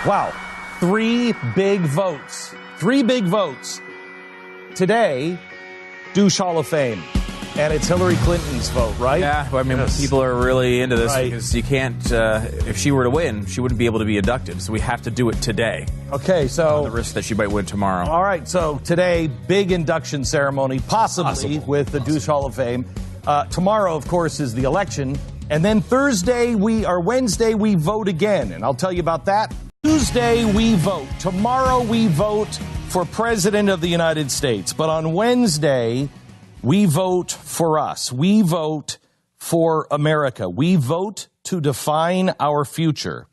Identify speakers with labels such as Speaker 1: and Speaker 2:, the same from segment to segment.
Speaker 1: Wow. 3 big votes. 3 big votes. Today, douche Hall of Fame. And it's Hillary Clinton's vote, right?
Speaker 2: Yeah, I mean, people are really into this because you can't, if she were to win, she wouldn't be able to be inducted. So we have to do it today.
Speaker 1: Okay, so...
Speaker 2: the risk that she might win tomorrow.
Speaker 1: All right, so today, big induction ceremony, possibly with the douche Hall of Fame. Tomorrow, of course, is the election. And then Wednesday, we vote again. And I'll tell you about that. Tuesday, we vote. Tomorrow, we vote for President of the United States. But on Wednesday, we vote for us. We vote for America. We vote to define our future.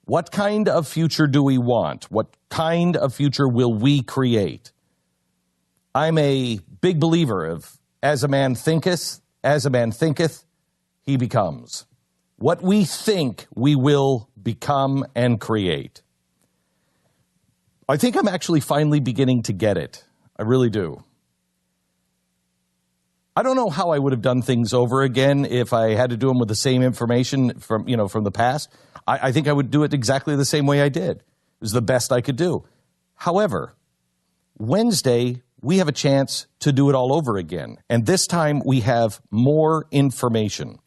Speaker 1: What kind of future do we want? What kind of future will we create? I'm a big believer of as a man thinketh, he becomes. What we think, we will become and create. I think I'm actually finally beginning to get it. I really do. I don't know how I would have done things over again if I had to do them with the same information from the past. I think I would do it exactly the same way I did. It was the best I could do. However, Wednesday, we have a chance to do it all over again. And this time we have more information.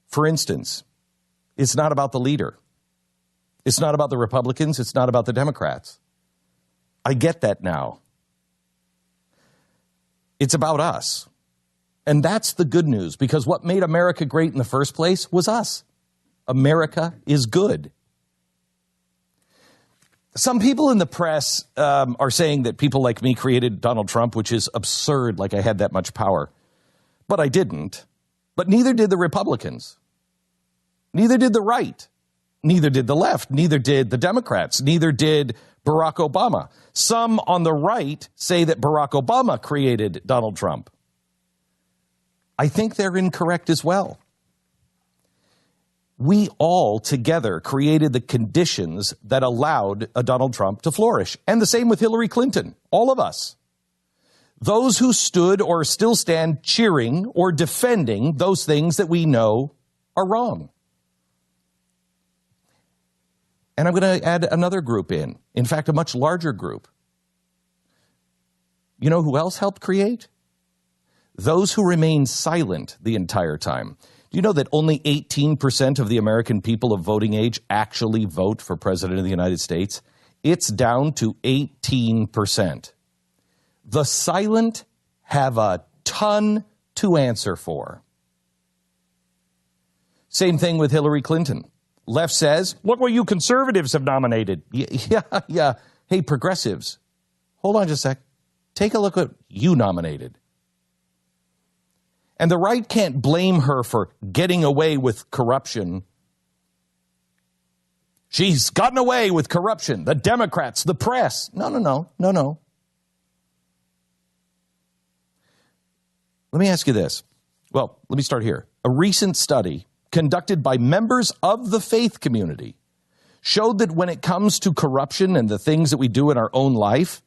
Speaker 1: For instance, it's not about the leader. It's not about the Republicans. It's not about the Democrats. I get that now. It's about us. And that's the good news, because what made America great in the first place was us. America is good. Some people in the press are saying that people like me created Donald Trump, which is absurd, like I had that much power. But I didn't. But neither did the Republicans. Neither did the right. Neither did the left. Neither did the Democrats. Neither did Barack Obama. Some on the right say that Barack Obama created Donald Trump. I think they're incorrect as well. We all together created the conditions that allowed Donald Trump to flourish. And the same with Hillary Clinton, all of us. Those who stood or still stand cheering or defending those things that we know are wrong. And I'm going to add another group in fact, a much larger group. You know who else helped create? Those who remained silent the entire time. Do you know that only 18% of the American people of voting age actually vote for President of the United States? It's down to 18%. The silent have a ton to answer for. Same thing with Hillary Clinton. Left says, look what you conservatives have nominated. Yeah. Hey, progressives, hold on just a sec. Take a look at what you nominated. And the right can't blame her for getting away with corruption. She's gotten away with corruption. The Democrats, the press. No. Let me ask you this. Well, let me start here. A recent study conducted by members of the faith community showed that when it comes to corruption and the things that we do in our own life,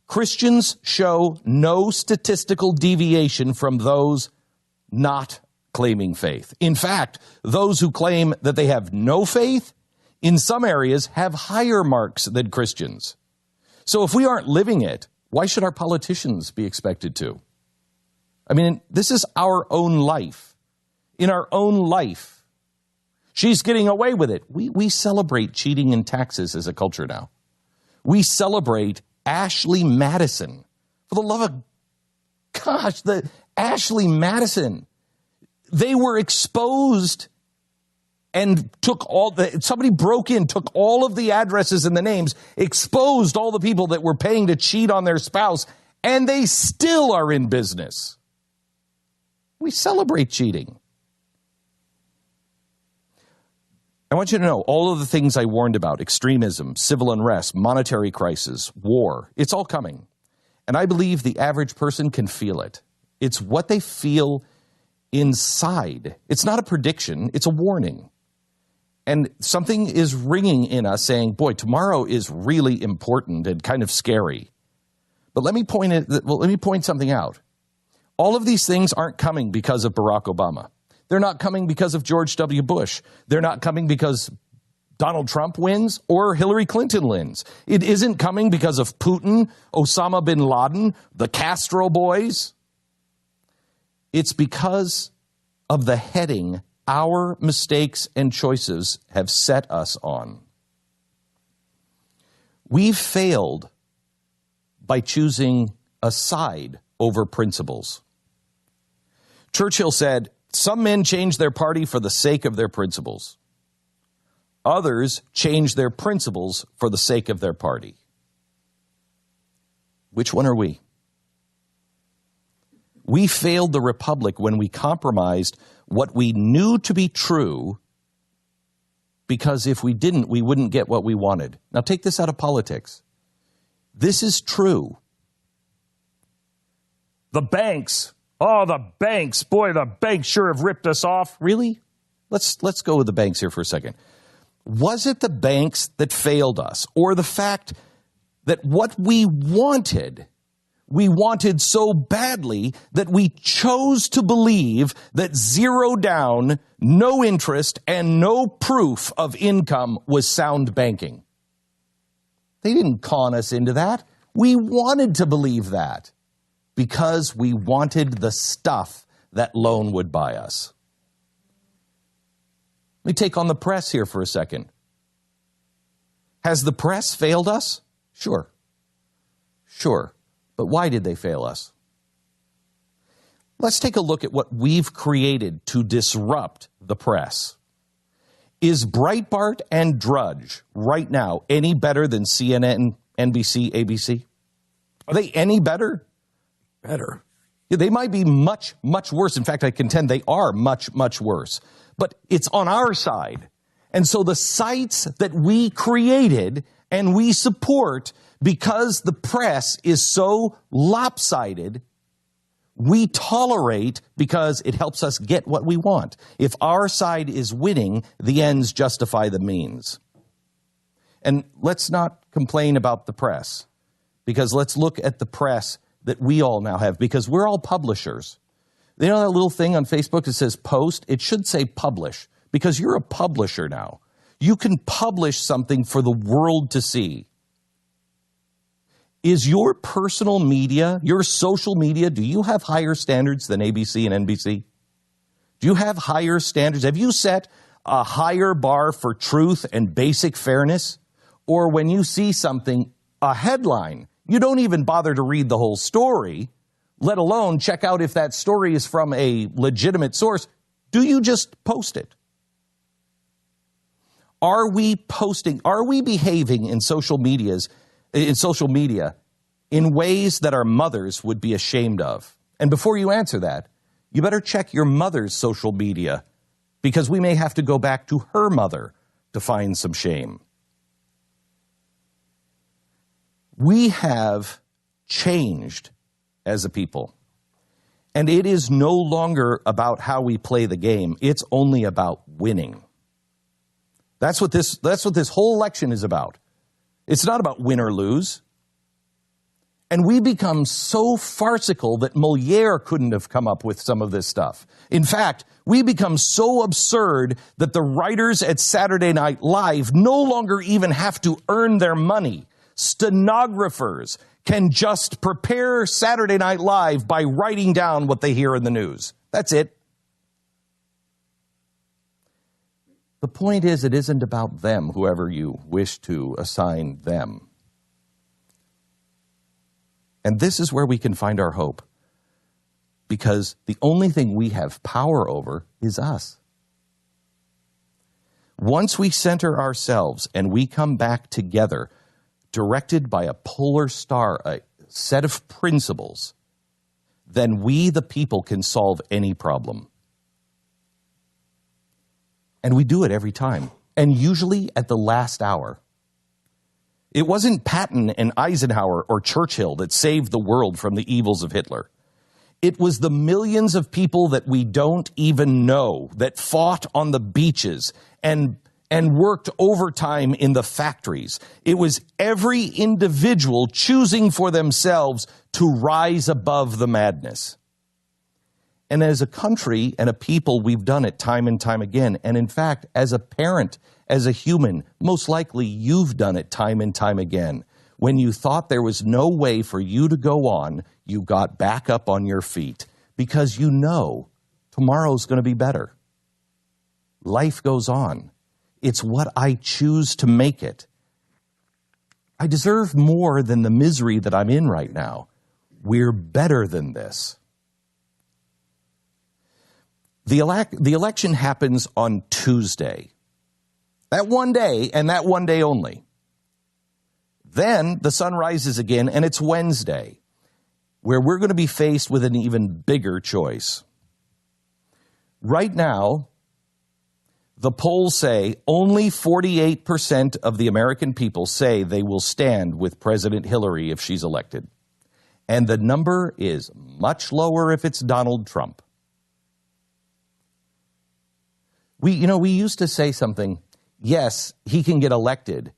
Speaker 1: Christians show no statistical deviation from those not claiming faith. In fact, those who claim that they have no faith in some areas have higher marks than Christians. So if we aren't living it, why should our politicians be expected to? I mean, this is our own life. In our own life, she's getting away with it. We celebrate cheating in taxes as a culture now. We celebrate Ashley Madison. For the love of gosh, the Ashley Madison. They were exposed and somebody broke in, took all of the addresses and the names, exposed all the people that were paying to cheat on their spouse, and they still are in business. We celebrate cheating. I want you to know all of the things I warned about, extremism, civil unrest, monetary crisis, war, it's all coming. And I believe the average person can feel it. It's what they feel inside. It's not a prediction, it's a warning. And something is ringing in us saying, boy, tomorrow is really important and kind of scary. But let me point something out. All of these things aren't coming because of Barack Obama. They're not coming because of George W. Bush. They're not coming because Donald Trump wins or Hillary Clinton wins. It isn't coming because of Putin, Osama bin Laden, the Castro boys. It's because of the heading our mistakes and choices have set us on. We've failed by choosing a side over principles. Churchill said, "Some men change their party for the sake of their principles. Others change their principles for the sake of their party." Which one are we? We failed the republic when we compromised what we knew to be true, because if we didn't, we wouldn't get what we wanted. Now take this out of politics. This is true. The banks, boy, the banks sure have ripped us off. Really? Let's go with the banks here for a second. Was it the banks that failed us, or the fact that what we wanted so badly that we chose to believe that zero down, no interest, and no proof of income was sound banking? They didn't con us into that. We wanted to believe that because we wanted the stuff that loan would buy us. Let me take on the press here for a second. Has the press failed us? Sure. But why did they fail us? Let's take a look at what we've created to disrupt the press. Is Breitbart and Drudge right now any better than CNN, NBC, ABC? Are they any better? Better. Yeah, they might be much, much worse. In fact, I contend they are much, much worse. But it's on our side. And so the sites that we created and we support, because the press is so lopsided, we tolerate because it helps us get what we want. If our side is winning, the ends justify the means. And let's not complain about the press, because let's look at the press that we all now have, because we're all publishers. You know that little thing on Facebook that says post? It should say publish, because you're a publisher now. You can publish something for the world to see. Is your personal media, your social media, do you have higher standards than ABC and NBC? Do you have higher standards? Have you set a higher bar for truth and basic fairness? Or when you see something, a headline, you don't even bother to read the whole story, let alone check out if that story is from a legitimate source. Do you just post it? Are we behaving in social media in ways that our mothers would be ashamed of? And before you answer that, you better check your mother's social media, because we may have to go back to her mother to find some shame. We have changed as a people, and it is no longer about how we play the game. It's only about winning. That's what this whole election is about. It's not about win or lose. And we become so farcical that Molière couldn't have come up with some of this stuff. In fact, we become so absurd that the writers at Saturday Night Live no longer even have to earn their money. Stenographers can just prepare Saturday Night Live by writing down what they hear in the news. That's it. The point is, it isn't about them, whoever you wish to assign them. And this is where we can find our hope, because the only thing we have power over is us. Once we center ourselves and we come back together, directed by a polar star, a set of principles, then we, the people, can solve any problem. And we do it every time, and usually at the last hour. It wasn't Patton and Eisenhower or Churchill that saved the world from the evils of Hitler. It was the millions of people that we don't even know that fought on the beaches and worked overtime in the factories. It was every individual choosing for themselves to rise above the madness. And as a country and a people, we've done it time and time again. And in fact, as a parent As a human, most likely you've done it time and time again. When you thought there was no way for you to go on, you got back up on your feet because you know tomorrow's going to be better. Life goes on. It's what I choose to make it. I deserve more than the misery that I'm in right now. We're better than this. The election happens on Tuesday. That one day, and that one day only. Then the sun rises again, and it's Wednesday, where we're going to be faced with an even bigger choice. Right now, the polls say only 48% of the American people say they will stand with President Hillary if she's elected. And the number is much lower if it's Donald Trump. We used to say something, yes, he can get elected,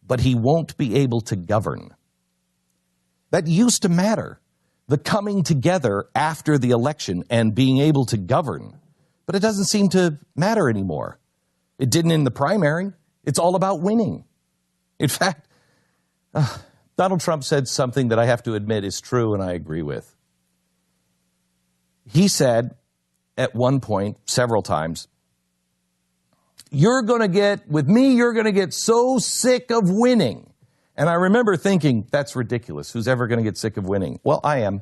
Speaker 1: but he won't be able to govern. That used to matter, the coming together after the election and being able to govern. But it doesn't seem to matter anymore. It didn't in the primary. It's all about winning. In fact, Donald Trump said something that I have to admit is true and I agree with. He said at one point, several times, you're going to get so sick of winning. And I remember thinking, that's ridiculous. Who's ever going to get sick of winning? Well, I am.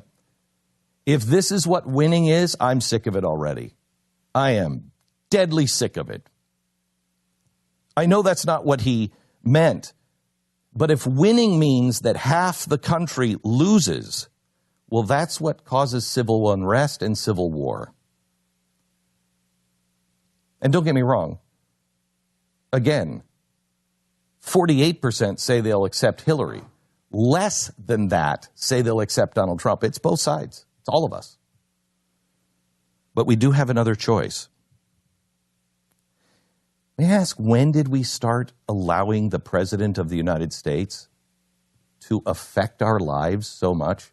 Speaker 1: If this is what winning is, I'm sick of it already. I am deadly sick of it. I know that's not what he meant. But if winning means that half the country loses, well, that's what causes civil unrest and civil war. And don't get me wrong. Again, 48% say they'll accept Hillary. Less than that say they'll accept Donald Trump. It's both sides. It's all of us. But we do have another choice. May I ask, when did we start allowing the President of the United States to affect our lives so much?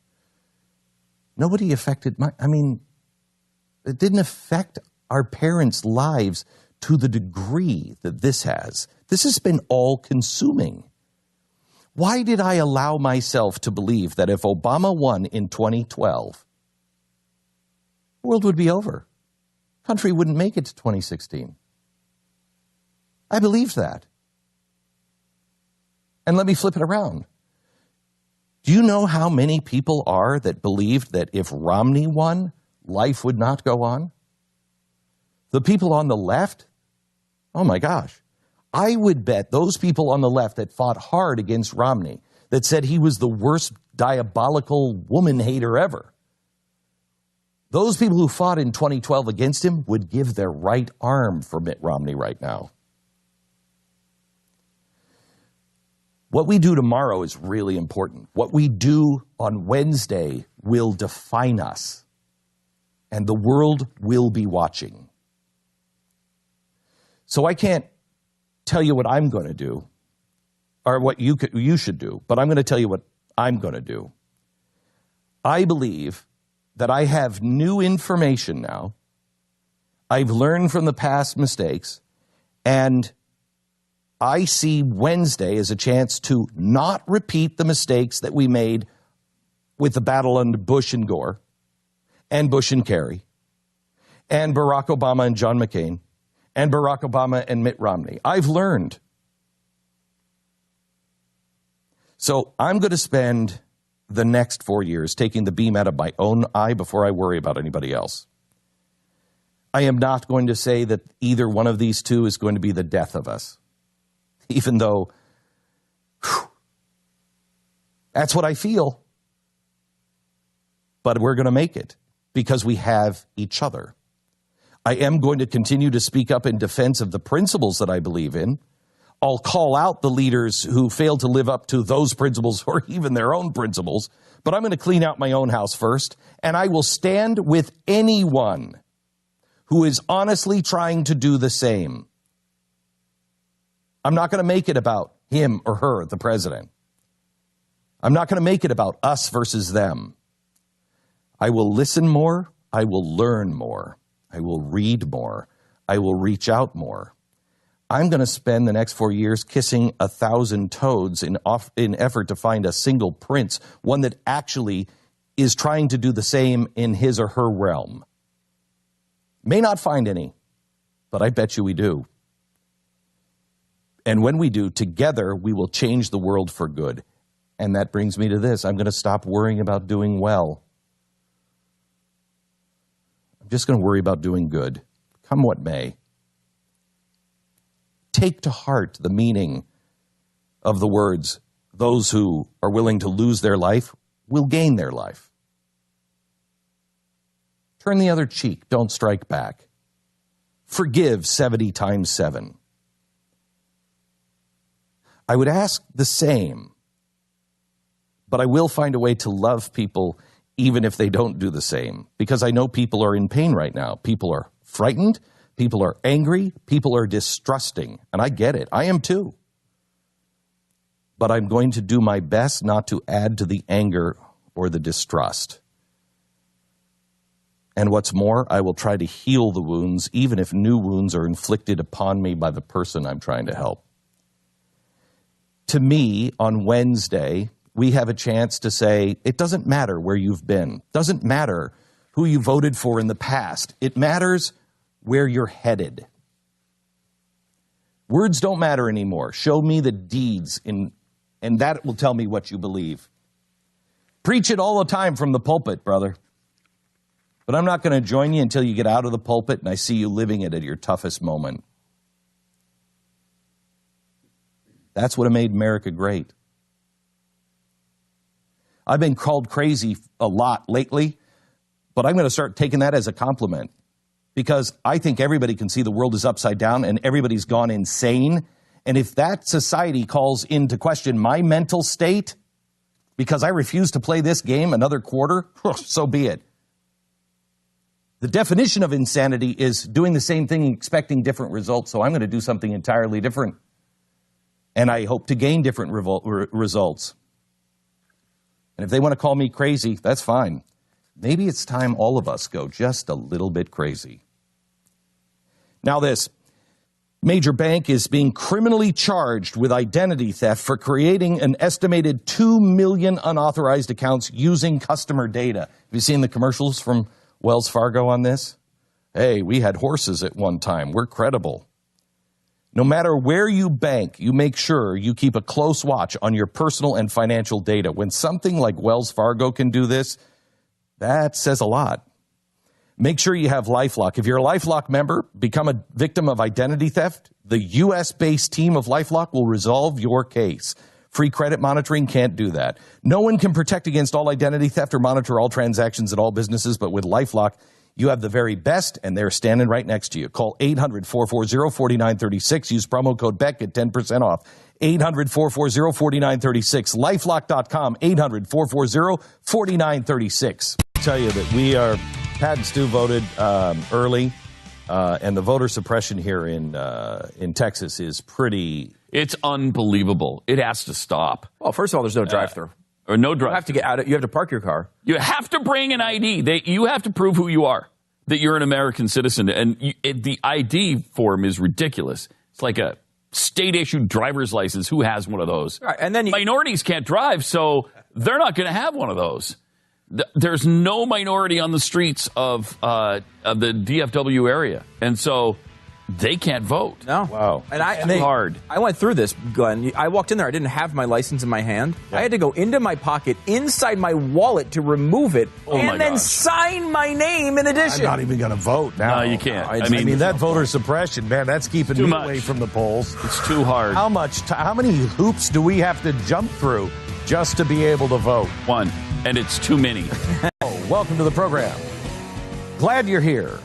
Speaker 1: Nobody affected it didn't affect our parents' lives to the degree that this has. This has been all-consuming. Why did I allow myself to believe that if Obama won in 2012, the world would be over? Country wouldn't make it to 2016. I believed that. And let me flip it around. Do you know how many people are that believed that if Romney won, life would not go on? The people on the left? Oh my gosh. I would bet those people on the left that fought hard against Romney, that said he was the worst diabolical woman hater ever, those people who fought in 2012 against him would give their right arm for Mitt Romney right now. What we do tomorrow is really important. What we do on Wednesday will define us, and the world will be watching. So I can't tell you what I'm going to do or what you should do, but I'm going to tell you what I'm going to do. I believe that I have new information now. I've learned from the past mistakes, and I see Wednesday as a chance to not repeat the mistakes that we made with the battle under Bush and Gore, and Bush and Kerry, and Barack Obama and John McCain, and Barack Obama and Mitt Romney. I've learned. So I'm going to spend the next 4 years taking the beam out of my own eye before I worry about anybody else. I am not going to say that either one of these two is going to be the death of us, even though that's what I feel. But we're going to make it because we have each other. I am going to continue to speak up in defense of the principles that I believe in. I'll call out the leaders who fail to live up to those principles or even their own principles, but I'm going to clean out my own house first, and I will stand with anyone who is honestly trying to do the same. I'm not going to make it about him or her, the president. I'm not going to make it about us versus them. I will listen more. I will learn more. I will read more. I will reach out more. I'm going to spend the next 4 years kissing 1,000 toads in effort to find a single prince, one that actually is trying to do the same in his or her realm. May not find any, but I bet you we do. And when we do, together, we will change the world for good. And that brings me to this. I'm going to stop worrying about doing well. I'm just going to worry about doing good, come what may. Take to heart the meaning of the words, those who are willing to lose their life will gain their life. Turn the other cheek, don't strike back. Forgive 70 times 7. I would ask the same, but I will find a way to love people even if they don't do the same, because I know people are in pain right now. People are frightened, people are angry, people are distrusting, and I get it. I am too. But I'm going to do my best not to add to the anger or the distrust. And what's more, I will try to heal the wounds, even if new wounds are inflicted upon me by the person I'm trying to help. To me, on Wednesday, we have a chance to say, it doesn't matter where you've been. It doesn't matter who you voted for in the past. It matters where you're headed. Words don't matter anymore. Show me the deeds, and that will tell me what you believe. Preach it all the time from the pulpit, brother. But I'm not going to join you until you get out of the pulpit and I see you living it at your toughest moment. That's what made America great. I've been called crazy a lot lately, but I'm going to start taking that as a compliment, because I think everybody can see the world is upside down and everybody's gone insane. And if that society calls into question my mental state because I refuse to play this game another quarter, so be it. The definition of insanity is doing the same thing and expecting different results, so I'm going to do something entirely different. And I hope to gain different results. And if they want to call me crazy, that's fine. Maybe it's time all of us go just a little bit crazy. Now this, major bank is being criminally charged with identity theft for creating an estimated 2 million unauthorized accounts using customer data. Have you seen the commercials from Wells Fargo on this? Hey, we had horses at one time. We're credible. No matter where you bank, you make sure you keep a close watch on your personal and financial data. When something like Wells Fargo can do this, that says a lot. Make sure you have LifeLock. If you're a LifeLock member, become a victim of identity theft, the U.S.-based team of LifeLock will resolve your case. Free credit monitoring can't do that. No one can protect against all identity theft or monitor all transactions at all businesses, but with LifeLock, you have the very best, and they're standing right next to you. Call 800-440-4936. Use promo code Beck, get 10% off. 800-440-4936. LifeLock.com, 800-440-4936. I'll tell you that we are, Pat and Stu voted early, and the voter suppression here in Texas is pretty...
Speaker 3: It's unbelievable. It has to stop.
Speaker 2: Well, first of all, there's no drive-through.
Speaker 3: Or no drive.
Speaker 2: You have to get out. You have to park your car.
Speaker 3: You have to bring an ID. You have to prove who you are, that you're an American citizen. And the ID form is ridiculous. It's like a state-issued driver's license. Who has one of those?
Speaker 2: Right, and then
Speaker 3: minorities can't drive, so they're not going to have one of those. There's no minority on the streets of the DFW area, and so they can't vote.
Speaker 2: No.
Speaker 1: Wow.
Speaker 2: And
Speaker 3: hard.
Speaker 2: I went through this, Glenn. I walked in there. I didn't have my license in my hand. Yeah. I had to go into my pocket, inside my wallet, to remove it, and then sign my name in addition.
Speaker 1: I'm not even going to vote now.
Speaker 3: No, you can't.
Speaker 1: I mean, that voter suppression, man, that's keeping me away from the polls.
Speaker 3: It's too hard.
Speaker 1: How many hoops do we have to jump through just to be able to vote?
Speaker 3: One, and it's too many.
Speaker 1: Welcome to the program. Glad you're here.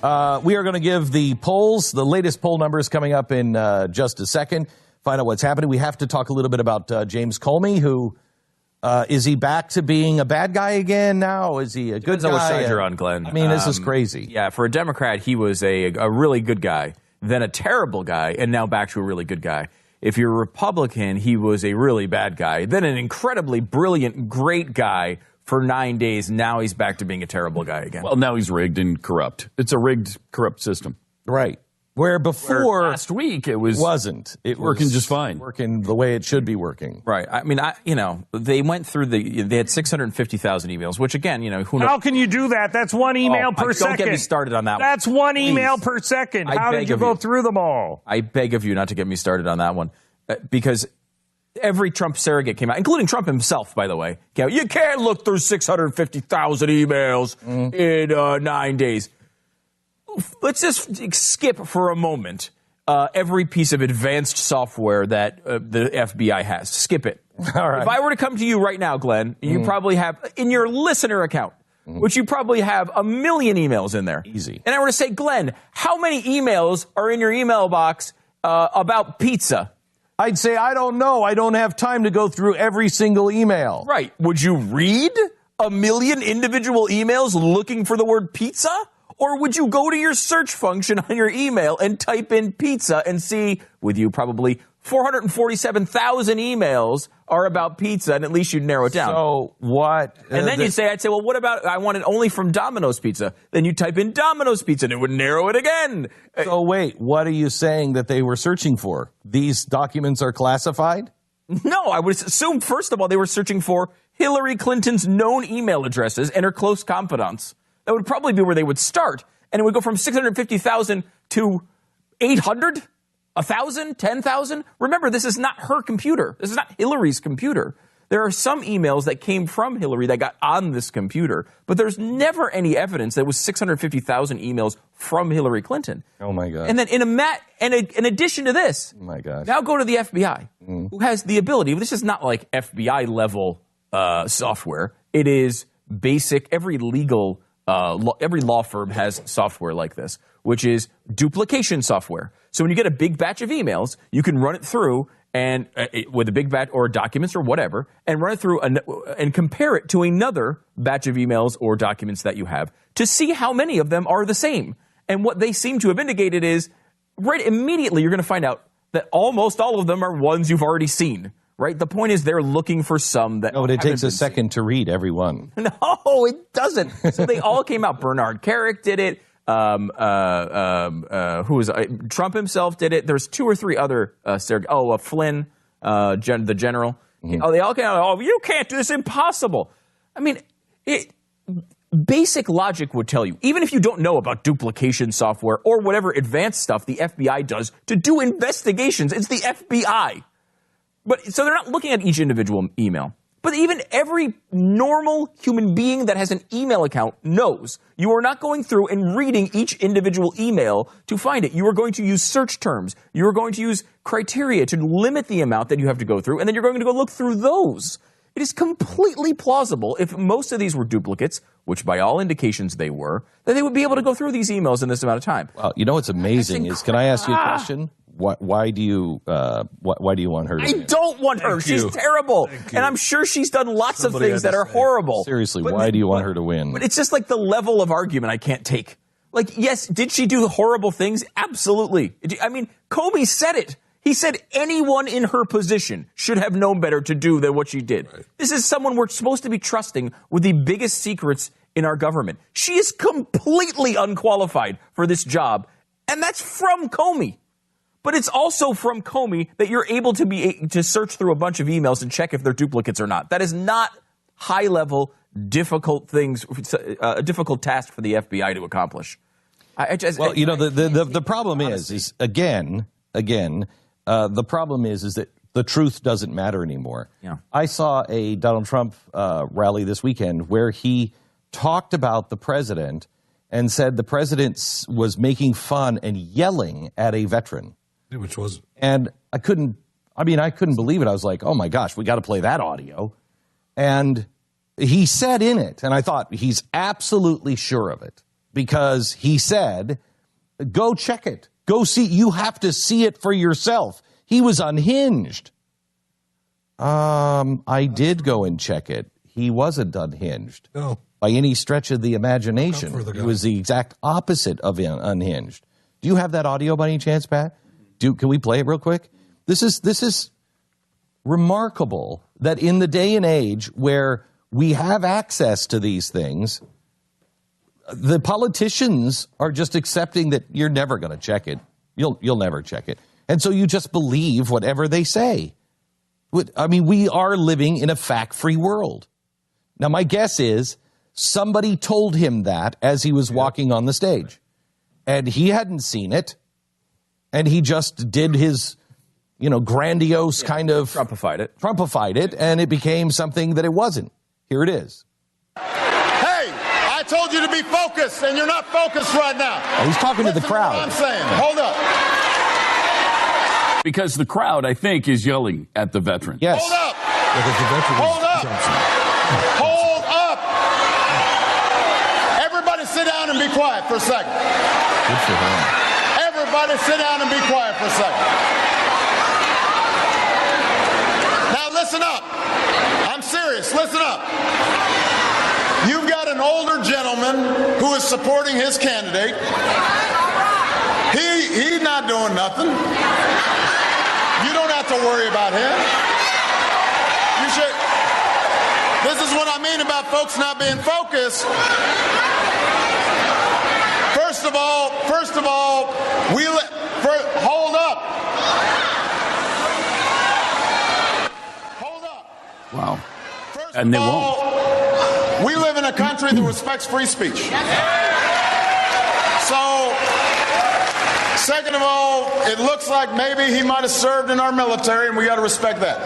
Speaker 1: We are going to give the polls, the latest poll numbers coming up in just a second. Find out what's happening. We have to talk a little bit about James Comey, who is he back to being a bad guy again now? Is he a good guy?
Speaker 2: Depends on which side you're on, Glenn.
Speaker 1: I mean, this is crazy.
Speaker 2: Yeah, for a Democrat, he was a really good guy, then a terrible guy, and now back to a really good guy. If you're a Republican, he was a really bad guy, then an incredibly brilliant, great guy for 9 days. Now he's back to being a terrible guy again.
Speaker 3: Well, now he's rigged and corrupt. It's a rigged, corrupt system.
Speaker 1: Right. Where before
Speaker 3: last week it
Speaker 1: wasn't. It
Speaker 3: working
Speaker 1: was
Speaker 3: just fine.
Speaker 1: Working the way it should be working.
Speaker 2: Right. I mean, they went through they had 650,000 emails, which again, who knows?
Speaker 4: How can you do that? That's one email per second.
Speaker 2: Don't get me started on that
Speaker 4: That's one email per second. How did you go through them all?
Speaker 2: I beg of you not to get me started on that one. Because every Trump surrogate came out, including Trump himself, by the way. You can't look through 650,000 emails in 9 days. Let's just skip for a moment every piece of advanced software that the FBI has. Skip it.
Speaker 1: All right.
Speaker 2: If I were to come to you right now, Glenn, you probably have, in your listener account, which you probably have 1 million emails in there.
Speaker 1: Easy.
Speaker 2: And I were to say, Glenn, how many emails are in your email box about pizza?
Speaker 1: I'd say, I don't know. I don't have time to go through every single email.
Speaker 2: Right. Would you read 1 million individual emails looking for the word pizza? Or would you go to your search function on your email and type in pizza and see, with you probably 447,000 emails are about pizza, and at least you'd narrow it down.
Speaker 1: So what?
Speaker 2: And then I'd say, well, what about, I want it only from Domino's Pizza. Then you type in Domino's Pizza, and it would narrow it again.
Speaker 1: So wait, what are you saying that they were searching for? These documents are classified?
Speaker 2: No, I would assume, first of all, they were searching for Hillary Clinton's known email addresses and her close confidants. That would probably be where they would start. And it would go from 650,000 to 800, 1,000, 10,000. Remember, this is not her computer. This is not Hillary's computer. There are some emails that came from Hillary that got on this computer, but there's never any evidence that it was 650,000 emails from Hillary Clinton.
Speaker 1: Oh, my God.
Speaker 2: And then in addition to this,
Speaker 1: oh my gosh.
Speaker 2: Now go to the FBI, who has the ability. This is not like FBI level software. It is basic. Every law firm has software like this, which is duplication software. So when you get a big batch of emails, you can run it through and with a big batch or documents or whatever, and run it through and compare it to another batch of emails or documents that you have to see how many of them are the same. And what they seem to have indicated is right immediately you're going to find out that almost all of them are ones you've already seen. Right? The point is they're looking for some that.
Speaker 1: No, but it takes a second to read every one.
Speaker 2: No, it doesn't. So they all came out. Bernard Carrick did it. Who was Trump himself did it. There's 2 or 3 other. Flynn, the general. Oh, they all came out. Oh, you can't do this. Impossible. I mean, basic logic would tell you, even if you don't know about duplication software or whatever advanced stuff the FBI does to do investigations, it's the FBI. But so they're not looking at each individual email. But even every normal human being that has an email account knows you are not going through and reading each individual email to find it. You are going to use search terms. You are going to use criteria to limit the amount that you have to go through, and then you're going to go look through those. It is completely plausible, if most of these were duplicates, which by all indications they were, that they would be able to go through these emails in this amount of time.
Speaker 1: Well, you know what's amazing is, can I ask you a question? Why do you want her to win?
Speaker 2: I don't want her. She's terrible. And I'm sure she's done lots of things that are horrible.
Speaker 1: Seriously, why do you want her to win?
Speaker 2: But it's just like the level of argument I can't take. Like, yes, did she do horrible things? Absolutely. I mean, Comey said it. He said anyone in her position should have known better to do than what she did. Right. This is someone we're supposed to be trusting with the biggest secrets in our government. She is completely unqualified for this job, and that's from Comey. But it's also from Comey that you're able to search through a bunch of emails and check if they're duplicates or not. That is not high-level, difficult things, a difficult task for the FBI to accomplish.
Speaker 1: The problem is again, the problem is that the truth doesn't matter anymore.
Speaker 2: Yeah.
Speaker 1: I saw a Donald Trump rally this weekend where he talked about the president and said the president was making fun and yelling at a veteran.
Speaker 5: Yeah, which was.
Speaker 1: And I couldn't believe it. I was like, oh my gosh, we got to play that audio. And he said in it, and I thought he's absolutely sure of it, because he said, go check it. Go see. You have to see it for yourself. He was unhinged. I did go and check it. He wasn't unhinged.
Speaker 5: No.
Speaker 1: By any stretch of the imagination. He was the exact opposite of unhinged. Do you have that audio by any chance, Pat? Can we play it real quick? This is remarkable that in the day and age where we have access to these things, the politicians are just accepting that you're never going to check it. You'll never check it. And so you just believe whatever they say. I mean, we are living in a fact-free world. Now, my guess is somebody told him that as he was walking on the stage. And he hadn't seen it. And he just did his, grandiose kind of... Trumpified it, and it became something that it wasn't. Here it is.
Speaker 5: Hey, I told you to be focused, and you're not focused right now.
Speaker 1: Oh, he's talking to the crowd.
Speaker 5: What I'm saying. Hold up.
Speaker 3: Because the crowd, I think, is yelling at the veteran.
Speaker 1: Yes.
Speaker 5: Hold up.
Speaker 6: Hold
Speaker 5: up. Hold up. Everybody sit down and be quiet for a second.
Speaker 1: Good for him.
Speaker 5: Everybody sit down and be quiet for a second. Now listen up. I'm serious. Listen up. You've got an older gentleman who is supporting his candidate. He's not doing nothing. You don't have to worry about him. You should. This is what I mean about folks not being focused. First of all, hold up. Hold up.
Speaker 3: Wow.
Speaker 5: And they won't. We live in a country that respects free speech. So, second of all, it looks like maybe he might have served in our military, and we got to respect that.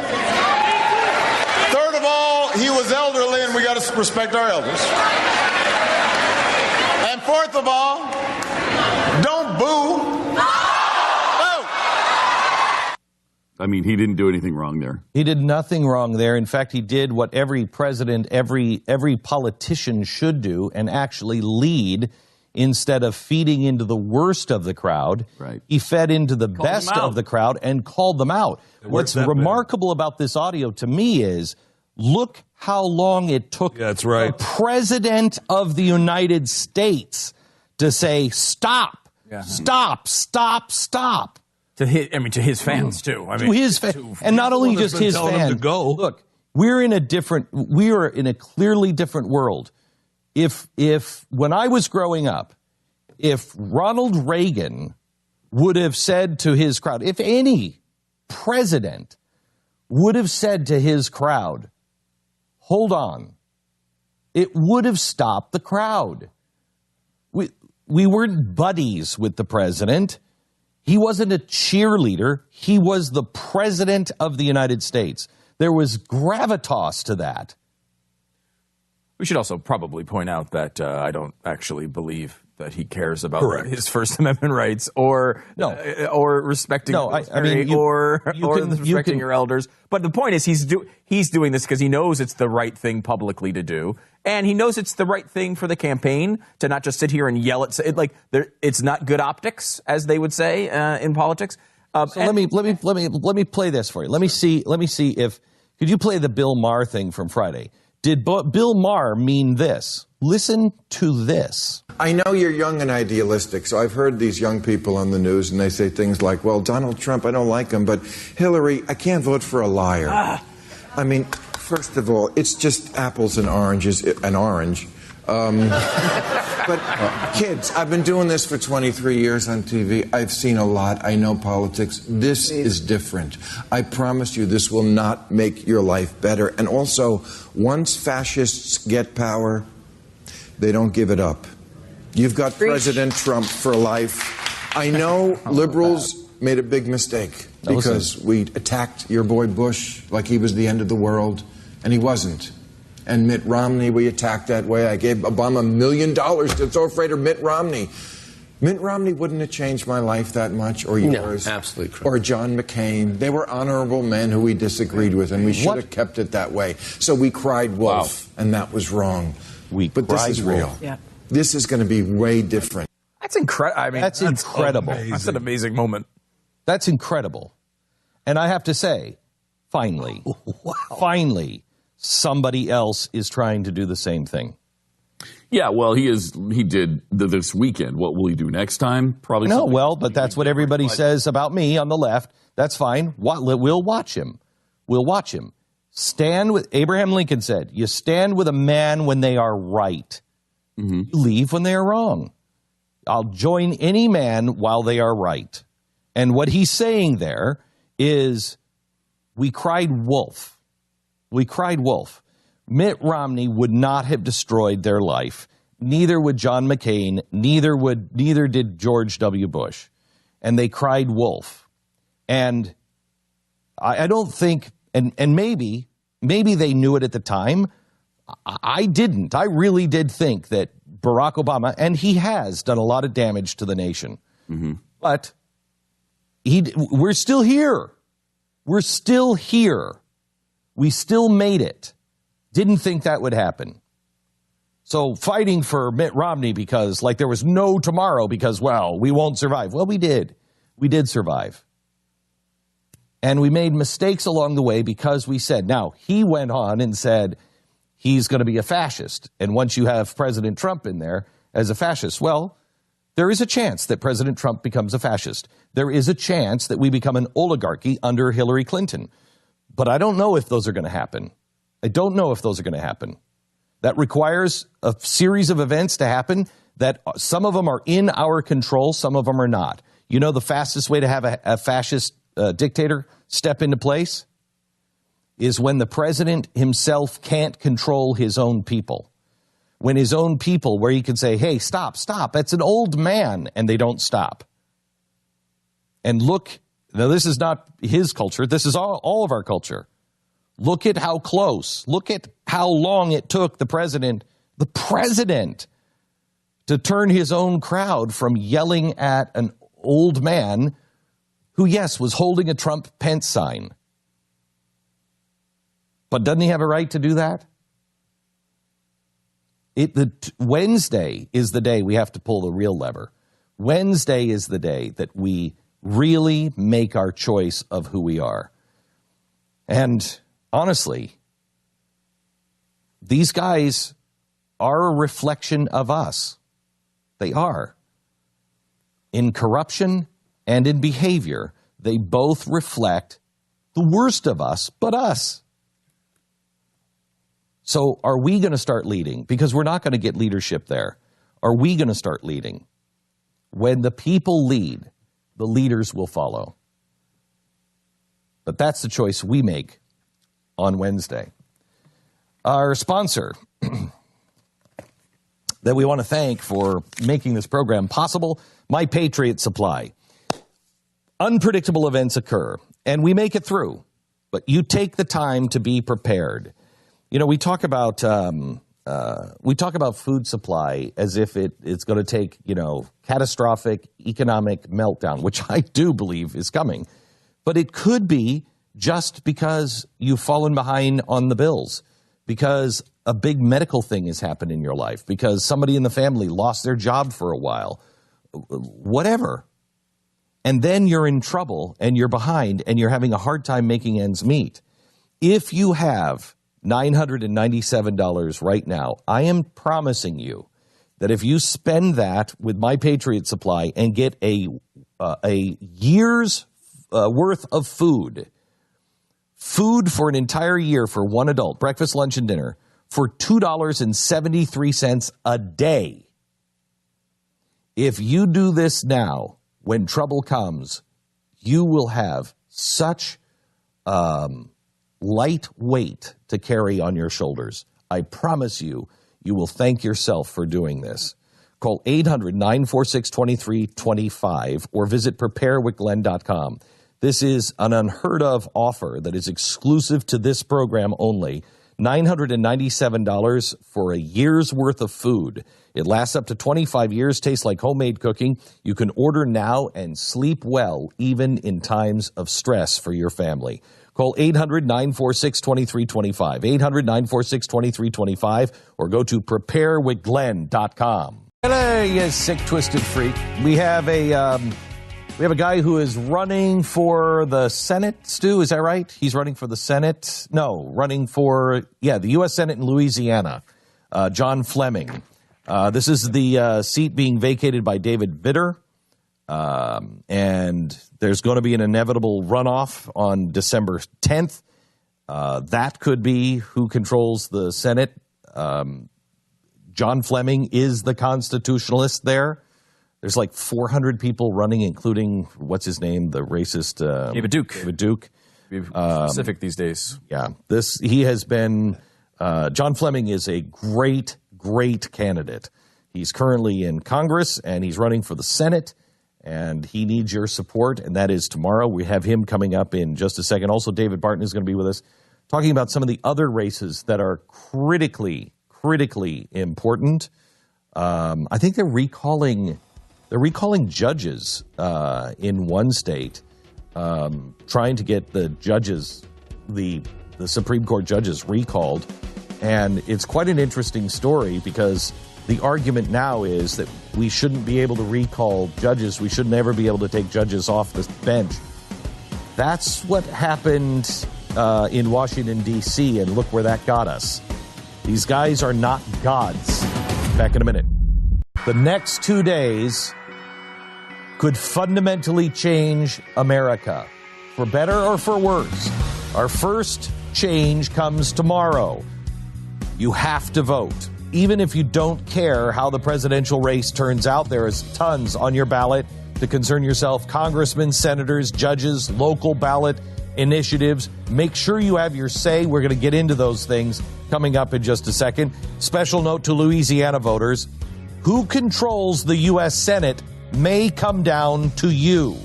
Speaker 5: Third of all, he was elderly, and we got to respect our elders. And fourth of all, don't boo.
Speaker 3: I mean, he didn't do anything wrong there.
Speaker 1: He did nothing wrong there. In fact, he did what every president, every politician should do, and actually lead instead of feeding into the worst of the crowd.
Speaker 3: Right.
Speaker 1: He fed into the best of the crowd and called them out. What's remarkable about this audio to me is, look how long it took the president of the United States to say, stop, stop, stop, stop.
Speaker 2: To his fans too. I mean,
Speaker 1: to his fans, and not only just his fans. Look, we are in a clearly different world. If when I was growing up, if Ronald Reagan would have said to his crowd, if any president would have said to his crowd, hold on, it would have stopped the crowd. We weren't buddies with the president. He wasn't a cheerleader. He was the president of the United States. There was gravitas to that.
Speaker 2: We should also probably point out that I don't actually believe that he cares about his First Amendment rights or respecting respecting your elders. But the point is, he's doing this because he knows it's the right thing publicly to do, and he knows it's the right thing for the campaign to not just sit here and yell at it. Like it's not good optics, as they would say in politics.
Speaker 1: So let me play this for you. Let me see if could you play the Bill Maher thing from Friday? Did Bill Maher mean this? Listen to this.
Speaker 7: I know you're young and idealistic, so I've heard these young people on the news, and they say things like, well, Donald Trump, I don't like him, but Hillary, I can't vote for a liar. I mean, first of all, it's just apples and oranges, an orange. But kids, I've been doing this for 23 years on TV. I've seen a lot. I know politics. This is different. I promise you this will not make your life better. And also, once fascists get power, they don't give it up. You've got President Trump for life. I know liberals made a big mistake because we attacked your boy Bush like he was the end of the world, and he wasn't. And Mitt Romney, we attacked that way. I gave Obama $1 million. I'm so afraid of Mitt Romney. Mitt Romney wouldn't have changed my life that much, or yours.
Speaker 6: No, absolutely correct.
Speaker 7: Or John McCain. They were honorable men who we disagreed with, and we should have kept it that way. So we cried wolf, and that was wrong. But this is real. Yeah. This is going to be way different.
Speaker 2: That's incredible. I mean,
Speaker 1: that's incredible.
Speaker 2: Amazing. That's an amazing moment.
Speaker 1: That's incredible. And I have to say, finally, finally, somebody else is trying to do the same thing.
Speaker 3: Yeah, well, he did this weekend. What will he do next time? Probably.
Speaker 1: No, well, but that's what everybody says about me on the left. That's fine. We'll watch him. We'll watch him. Stand with, Abraham Lincoln said, you stand with a man when they are right. Mm-hmm. You leave when they are wrong. I'll join any man while they are right. And what he's saying there is, we cried wolf. We cried wolf. Mitt Romney would not have destroyed their life. Neither would John McCain. Neither did George W. Bush. And they cried wolf. And I don't think, and maybe they knew it at the time. I didn't. I really did think that Barack Obama, and he has done a lot of damage to the nation. Mm-hmm. But we're still here. We're still here. We still made it. Didn't think that would happen. So fighting for Mitt Romney because like there was no tomorrow because, well, we won't survive. Well, we did. We did survive. And we made mistakes along the way because we said, now he went on and said he's going to be a fascist. And once you have President Trump in there as a fascist, well, there is a chance that President Trump becomes a fascist. There is a chance that we become an oligarchy under Hillary Clinton. But I don't know if those are going to happen. I don't know if those are going to happen. That requires a series of events to happen that some of them are in our control, some of them are not. You know the fastest way to have a fascist dictator step into place is when the president himself can't control his own people. When his own people, where he can say, hey, stop, that's an old man, and they don't stop. And look, now this is not his culture, this is all of our culture. Look at how close, look at how long it took the president to turn his own crowd from yelling at an old man who, yes, was holding a Trump-Pence sign. But doesn't he have a right to do that? Wednesday is the day we have to pull the real lever. Wednesday is the day that we really make our choice of who we are. And honestly, these guys are a reflection of us. They are. In corruption and in behavior, they both reflect the worst of us, but us. So are we going to start leading? Because we're not going to get leadership there. Are we going to start leading? When the people lead, the leaders will follow. But that's the choice we make on Wednesday. Our sponsor that we want to thank for making this program possible, My Patriot Supply. Unpredictable events occur, and we make it through. But you take the time to be prepared. You know, we talk about food supply as if it's going to take, catastrophic economic meltdown, which I do believe is coming. But it could be just because you've fallen behind on the bills, because a big medical thing has happened in your life, because somebody in the family lost their job for a while, whatever. And then you're in trouble and you're behind and you're having a hard time making ends meet. If you have $997 right now, I am promising you that if you spend that with My Patriot Supply and get a year's worth of food for an entire year for one adult, breakfast, lunch, and dinner, for $2.73 a day. If you do this now, when trouble comes, you will have such light weight to carry on your shoulders. I promise you, you will thank yourself for doing this. Call 800-946-2325 or visit preparewithglenn.com. This is an unheard of offer that is exclusive to this program only. $997 for a year's worth of food. It lasts up to 25 years, tastes like homemade cooking. You can order now and sleep well, even in times of stress for your family. Call 800-946-2325, 800-946-2325, or go to preparewithglenn.com. Hello, you sick, twisted freak. We have a guy who is running for the Senate, Stu, is that right? He's running for the Senate? No, running for, the U.S. Senate in Louisiana, John Fleming. This is the seat being vacated by David Vitter, and there's going to be an inevitable runoff on December 10th. That could be who controls the Senate. John Fleming is the constitutionalist there. There's like 400 people running, including, what's his name, the racist...
Speaker 2: David Duke.
Speaker 1: David Duke.
Speaker 2: Be specific these days.
Speaker 1: Yeah. He has been... John Fleming is a great, great candidate. He's currently in Congress, and he's running for the Senate, and he needs your support, and that is tomorrow. We have him coming up in just a second. Also, David Barton is going to be with us, talking about some of the other races that are critically important. I think they're recalling judges in one state, trying to get the judges, the Supreme Court judges recalled. And it's quite an interesting story because the argument now is that we shouldn't be able to recall judges. We should never be able to take judges off the bench. That's what happened in Washington, D.C., and look where that got us. These guys are not gods. Back in a minute. The next 2 days could fundamentally change America, for better or for worse. Our first change comes tomorrow. You have to vote. Even if you don't care how the presidential race turns out, there is tons on your ballot to concern yourself. Congressmen, senators, judges, local ballot initiatives. Make sure you have your say. We're going to get into those things coming up in just a second. Special note to Louisiana voters. Who controls the U.S. Senate may come down to you.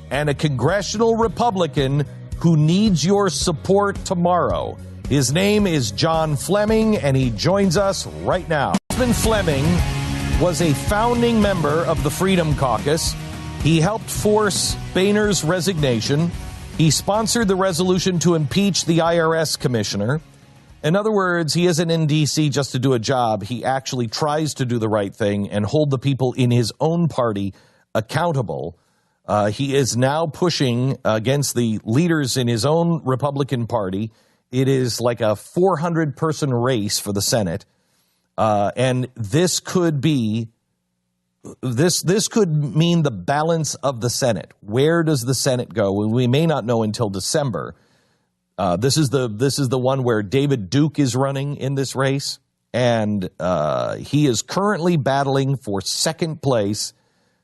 Speaker 1: And a congressional Republican who needs your support tomorrow. His name is John Fleming, and he joins us right now. Congressman Fleming was a founding member of the Freedom Caucus. He helped force Boehner's resignation. He sponsored the resolution to impeach the IRS commissioner. In other words, he isn't in D.C. just to do a job. He actually tries to do the right thing and hold the people in his own party accountable. He is now pushing against the leaders in his own Republican Party. It is like a 400-person race for the Senate. And this could be this could mean the balance of the Senate. Where does the Senate go? We may not know until December. This is the one where David Duke is running in this race, and he is currently battling for second place.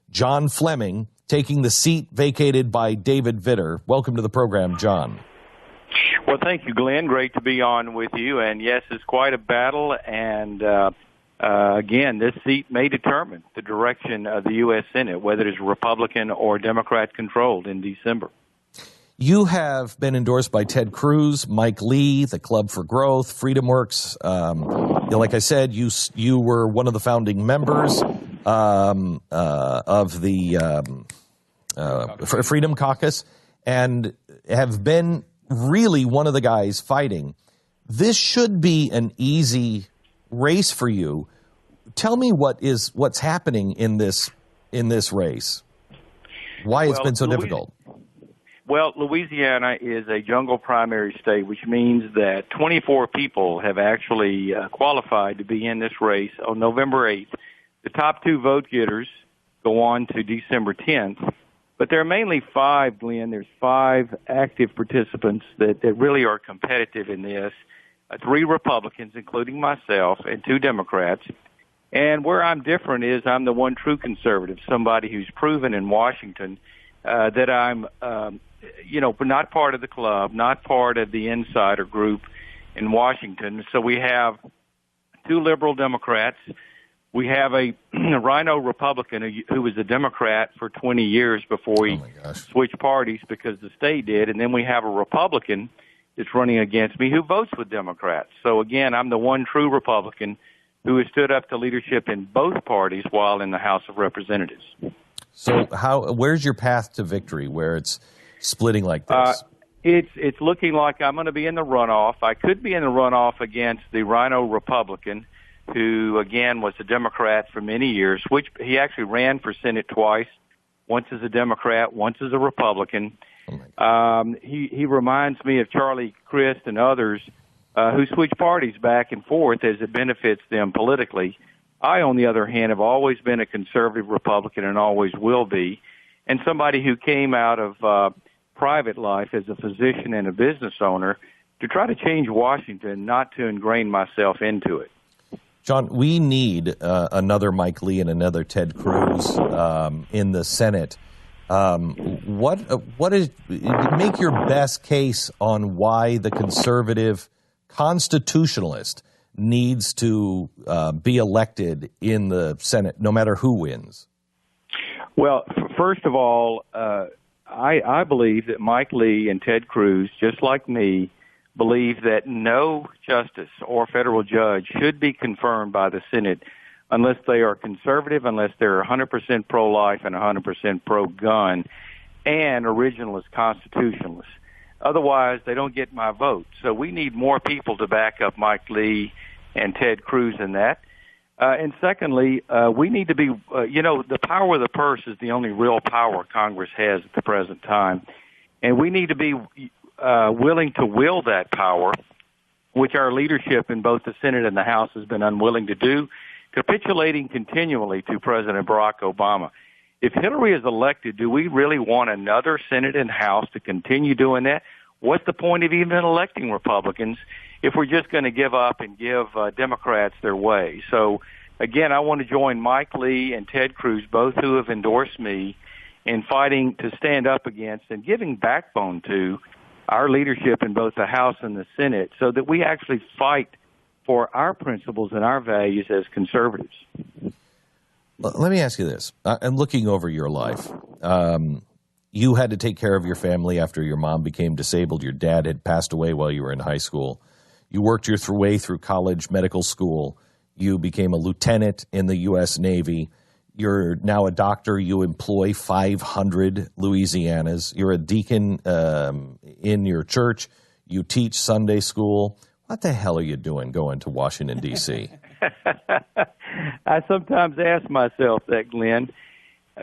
Speaker 1: John Fleming taking the seat vacated by David Vitter. Welcome to the program, John.
Speaker 6: Well, thank you, Glenn. Great to be on with you. And yes, it's quite a battle. And again, this seat may determine the direction of the U.S. Senate, whether it's Republican or Democrat controlled in December.
Speaker 1: You have been endorsed by Ted Cruz, Mike Lee, the Club for Growth, Freedom Works. Like I said, you were one of the founding members of the Freedom Caucus and have been really one of the guys fighting. This should be an easy race for you. Tell me what's happening in this race. Why it's been so difficult.
Speaker 6: Well, Louisiana is a jungle primary state, which means that 24 people have actually qualified to be in this race on November 8th. The top two vote getters go on to December 10th. But there are mainly five, Glenn. There's five active participants that really are competitive in this. Three Republicans, including myself, and two Democrats. And where I'm different is I'm the one true conservative, somebody who's proven in Washington that I'm, not part of the club, not part of the insider group in Washington. So we have two liberal Democrats. We have a rhino Republican who was a Democrat for 20 years before he switched parties because the state did. And then we have a Republican that's running against me who votes with Democrats. So, again, I'm the one true Republican who has stood up to leadership in both parties while in the House of Representatives.
Speaker 1: So where's your path to victory where it's splitting like this?
Speaker 6: It's looking like I'm going to be in the runoff. I could be in the runoff against the rhino Republican who, again, was a Democrat for many years, which he actually ran for Senate twice, once as a Democrat, once as a Republican. He reminds me of Charlie Crist and others who switch parties back and forth as it benefits them politically. I, on the other hand, have always been a conservative Republican and always will be, and somebody who came out of private life as a physician and a business owner to try to change Washington, not to ingrain myself into it.
Speaker 1: John, we need another Mike Lee and another Ted Cruz in the Senate. What is make your best case on why the conservative constitutionalist needs to be elected in the Senate, no matter who wins?
Speaker 6: Well, first of all, I believe that Mike Lee and Ted Cruz, just like me, believe that no justice or federal judge should be confirmed by the Senate unless they are conservative, unless they're 100% pro-life and 100% pro-gun, and originalist constitutionalists. Otherwise, they don't get my vote. So we need more people to back up Mike Lee and Ted Cruz in that. And secondly, we need to be, the power of the purse is the only real power Congress has at the present time. And we need to be willing to wield that power, which our leadership in both the Senate and the House has been unwilling to do, capitulating continually to President Barack Obama. If Hillary is elected, do we really want another Senate and House to continue doing that? What's the point of even electing Republicans if we're just going to give up and give Democrats their way? So, again, I want to join Mike Lee and Ted Cruz, both who have endorsed me, in fighting to stand up against and giving backbone to our leadership in both the House and the Senate so that we actually fight for our principles and our values as conservatives.
Speaker 1: Let me ask you this. I'm looking over your life. You had to take care of your family after your mom became disabled. Your dad had passed away while you were in high school. You worked your way through college, medical school. You became a lieutenant in the U.S. Navy. You're now a doctor. You employ 500 Louisianas. You're a deacon in your church. You teach Sunday school. What the hell are you doing going to Washington, D.C.?
Speaker 6: I sometimes ask myself that, Glenn.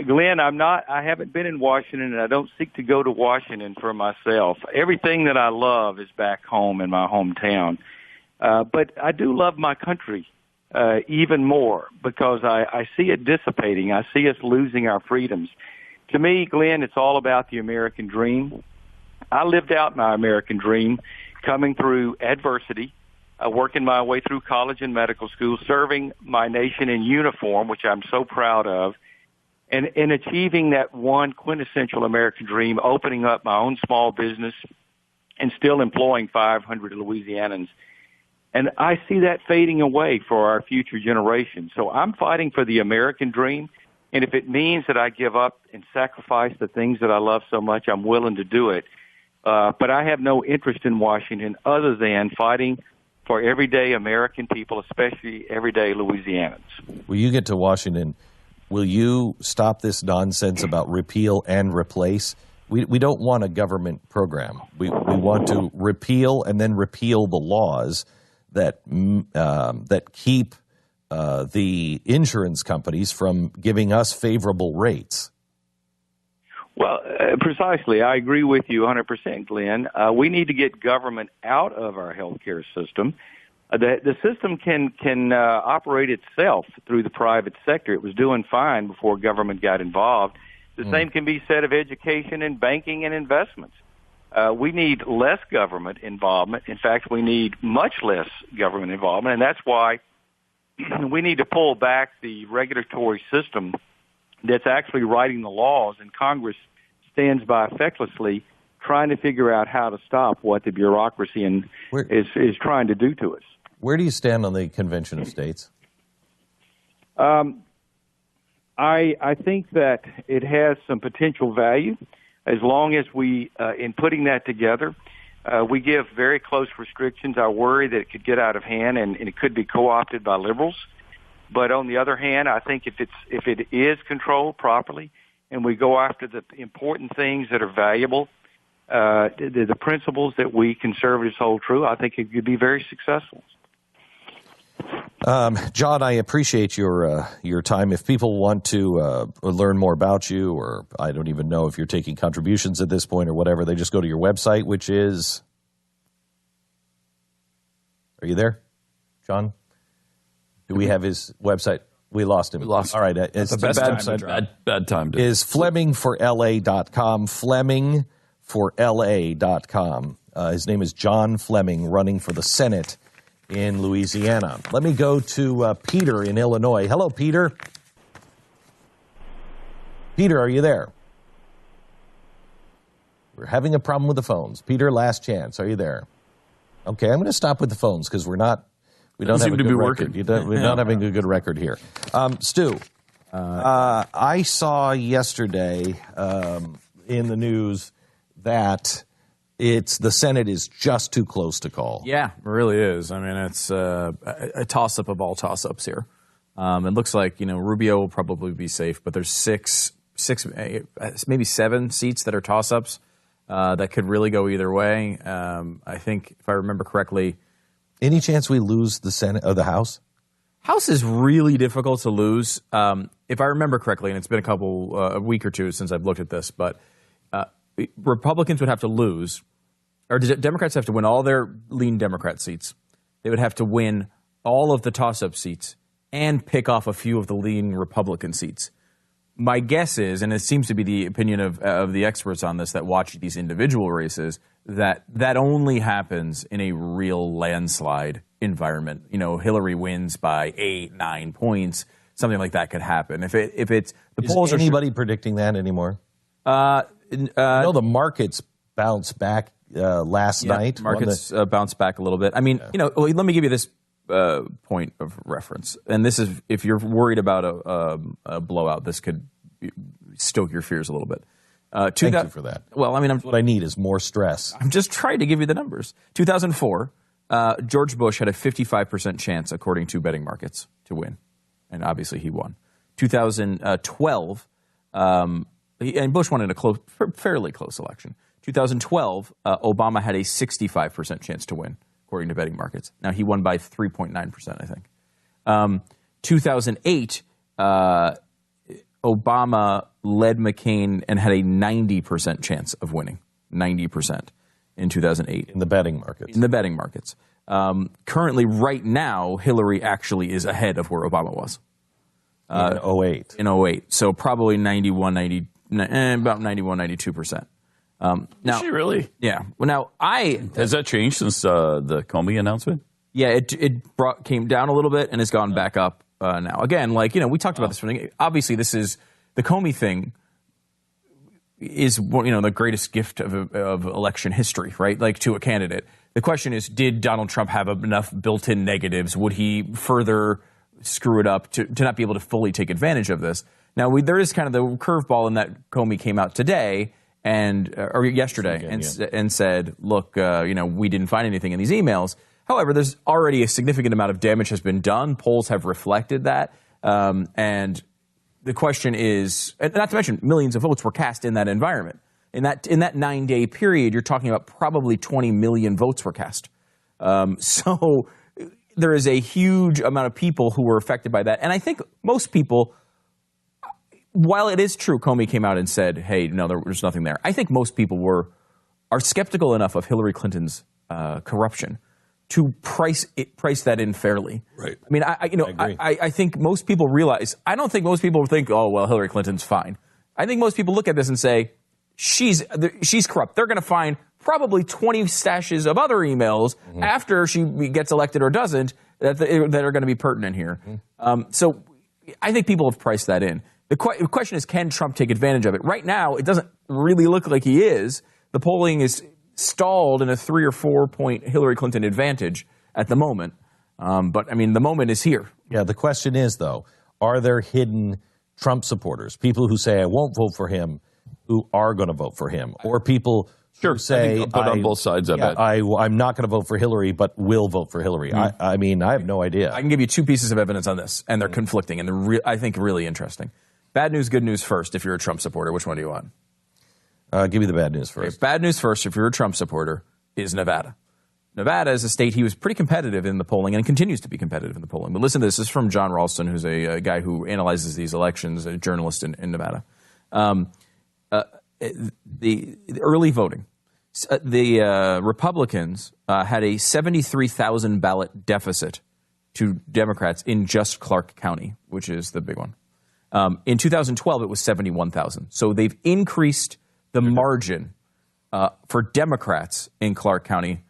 Speaker 6: Glenn, I haven't been in Washington, and I don't seek to go to Washington for myself. Everything that I love is back home in my hometown. But I do love my country even more because I see it dissipating. I see us losing our freedoms. To me, Glenn, it's all about the American dream. I lived out my American dream coming through adversity, working my way through college and medical school, serving my nation in uniform, which I'm so proud of, and in achieving that one quintessential American dream, opening up my own small business and still employing 500 Louisianans. And I see that fading away for our future generations. So I'm fighting for the American dream, and if it means that I give up and sacrifice the things that I love so much, I'm willing to do it. But I have no interest in Washington other than fighting for everyday American people, especially everyday Louisianans.
Speaker 1: When you get to Washington, will you stop this nonsense about repeal and replace? We don't want a government program. We want to repeal and then repeal the laws that keep the insurance companies from giving us favorable rates.
Speaker 6: Well, precisely. I agree with you 100%, Glenn. We need to get government out of our healthcare system. The system can operate itself through the private sector. It was doing fine before government got involved. The same can be said of education and banking and investments. We need less government involvement. In fact, we need much less government involvement, and that's why we need to pull back the regulatory system that's actually writing the laws, and Congress stands by effectively trying to figure out how to stop what the bureaucracy is trying to do to us.
Speaker 1: Where do you stand on the Convention of States?
Speaker 6: I think that it has some potential value as long as we, in putting that together, we give very close restrictions. I worry that it could get out of hand and it could be co-opted by liberals. But on the other hand, I think if it is controlled properly and we go after the important things that are valuable, the principles that we conservatives hold true, I think it could be very successful.
Speaker 1: John, I appreciate your time. If people want to learn more about you, or I don't even know if you're taking contributions at this point or whatever, they just go to your website, which is... Are you there, John? Do we have his website? We lost him.
Speaker 3: We lost him.
Speaker 1: All right. It's
Speaker 3: the best time. Bad time.
Speaker 1: Is FlemingForLA.com. FlemingForLA.com. His name is John Fleming, running for the Senate in Louisiana. Let me go to Peter in Illinois. Hello, Peter. Peter, are you there? We're having a problem with the phones. Peter, last chance. Are you there? Okay, I'm going to stop with the phones because we don't have a good record. We're not having a good record here. Stu, I saw yesterday in the news that the Senate is just too close to call.
Speaker 2: Yeah, it really is. I mean, it's a toss-up of all toss-ups here. It looks like, Rubio will probably be safe, but there's six, maybe 7 seats that are toss-ups that could really go either way. I think, if I remember correctly...
Speaker 1: Any chance we lose the Senate or the House?
Speaker 2: House is really difficult to lose. If I remember correctly, and it's been a week or two since I've looked at this, but Republicans would have to lose, or Democrats have to win all their lean Democrat seats. They would have to win all of the toss-up seats and pick off a few of the lean Republican seats. My guess is, and it seems to be the opinion of the experts on this that watch these individual races, that only happens in a real landslide environment. Hillary wins by 8, 9 points, something like that could happen. If it's the polls,
Speaker 1: is anybody predicting that anymore? I know the markets bounced back last night.
Speaker 2: Markets bounced back a little bit. I mean, let me give you this point of reference, and this is if you're worried about a blowout, this could stoke your fears a little bit.
Speaker 1: Thank you for that.
Speaker 2: Well, I mean,
Speaker 1: what I need is more stress.
Speaker 2: I'm just trying to give you the numbers. 2004, George Bush had a 55% chance, according to betting markets, to win, and obviously he won. 2012, and Bush won in a fairly close election. 2012, Obama had a 65% chance to win, according to betting markets. Now, he won by 3.9%, I think. 2008, Obama led McCain and had a 90% chance of winning. 90% in 2008.
Speaker 1: In the betting markets.
Speaker 2: In the betting markets. Currently, right now, Hillary actually is ahead of where Obama was.
Speaker 1: In 08.
Speaker 2: In 08. So probably about 91, 92%.
Speaker 3: Now, is she really?
Speaker 2: Yeah. Well, now
Speaker 3: has that changed since the Comey announcement?
Speaker 2: Yeah, it came down a little bit and has gone back up now. Again, we talked about this. Obviously, this is the Comey thing is the greatest gift of election history, right? To a candidate. The question is, did Donald Trump have enough built-in negatives? Would he further screw it up to not be able to fully take advantage of this? Now, there is kind of the curveball in that Comey came out today or yesterday and said, look, we didn't find anything in these emails. However, there's already a significant amount of damage has been done. Polls have reflected that. And the question is, and not to mention millions of votes were cast in that environment. In that 9-day period, you're talking about probably 20 million votes were cast. So there is a huge amount of people who were affected by that. And I think most people, while it is true Comey came out and said, hey, no, there's nothing there, I think most people are skeptical enough of Hillary Clinton's corruption to price that in fairly.
Speaker 1: Right.
Speaker 2: I mean, I think most people realize, I don't think most people think, oh, well, Hillary Clinton's fine. I think most people look at this and say, she's corrupt. They're going to find probably 20 stashes of other emails after she gets elected or doesn't that are going to be pertinent here. So I think people have priced that in. The question is, can Trump take advantage of it? Right now, it doesn't really look like he is. The polling is stalled in a 3 or 4 point Hillary Clinton advantage at the moment. But, I mean, the moment is here.
Speaker 1: Yeah, the question is, though, are there hidden Trump supporters, people who say, I won't vote for him, who are going to vote for him, or people who say,
Speaker 3: but on both sides, I bet.
Speaker 1: I'm not going to vote for Hillary, but will vote for Hillary. I mean, I have no idea.
Speaker 2: I can give you 2 pieces of evidence on this, and they're conflicting, and they're, I think, really interesting. Bad news, good news first, if you're a Trump supporter. Which one do you want?
Speaker 1: Give me the bad news first.
Speaker 2: Okay, bad news first, if you're a Trump supporter, is Nevada. Nevada is a state he was pretty competitive in the polling and continues to be competitive in the polling. But listen to this. This is from John Ralston, who's a guy who analyzes these elections, a journalist in Nevada. The early voting. The Republicans had a 73,000 ballot deficit to Democrats in just Clark County, which is the big one. In 2012, it was 71,000. So they've increased the margin for Democrats in Clark County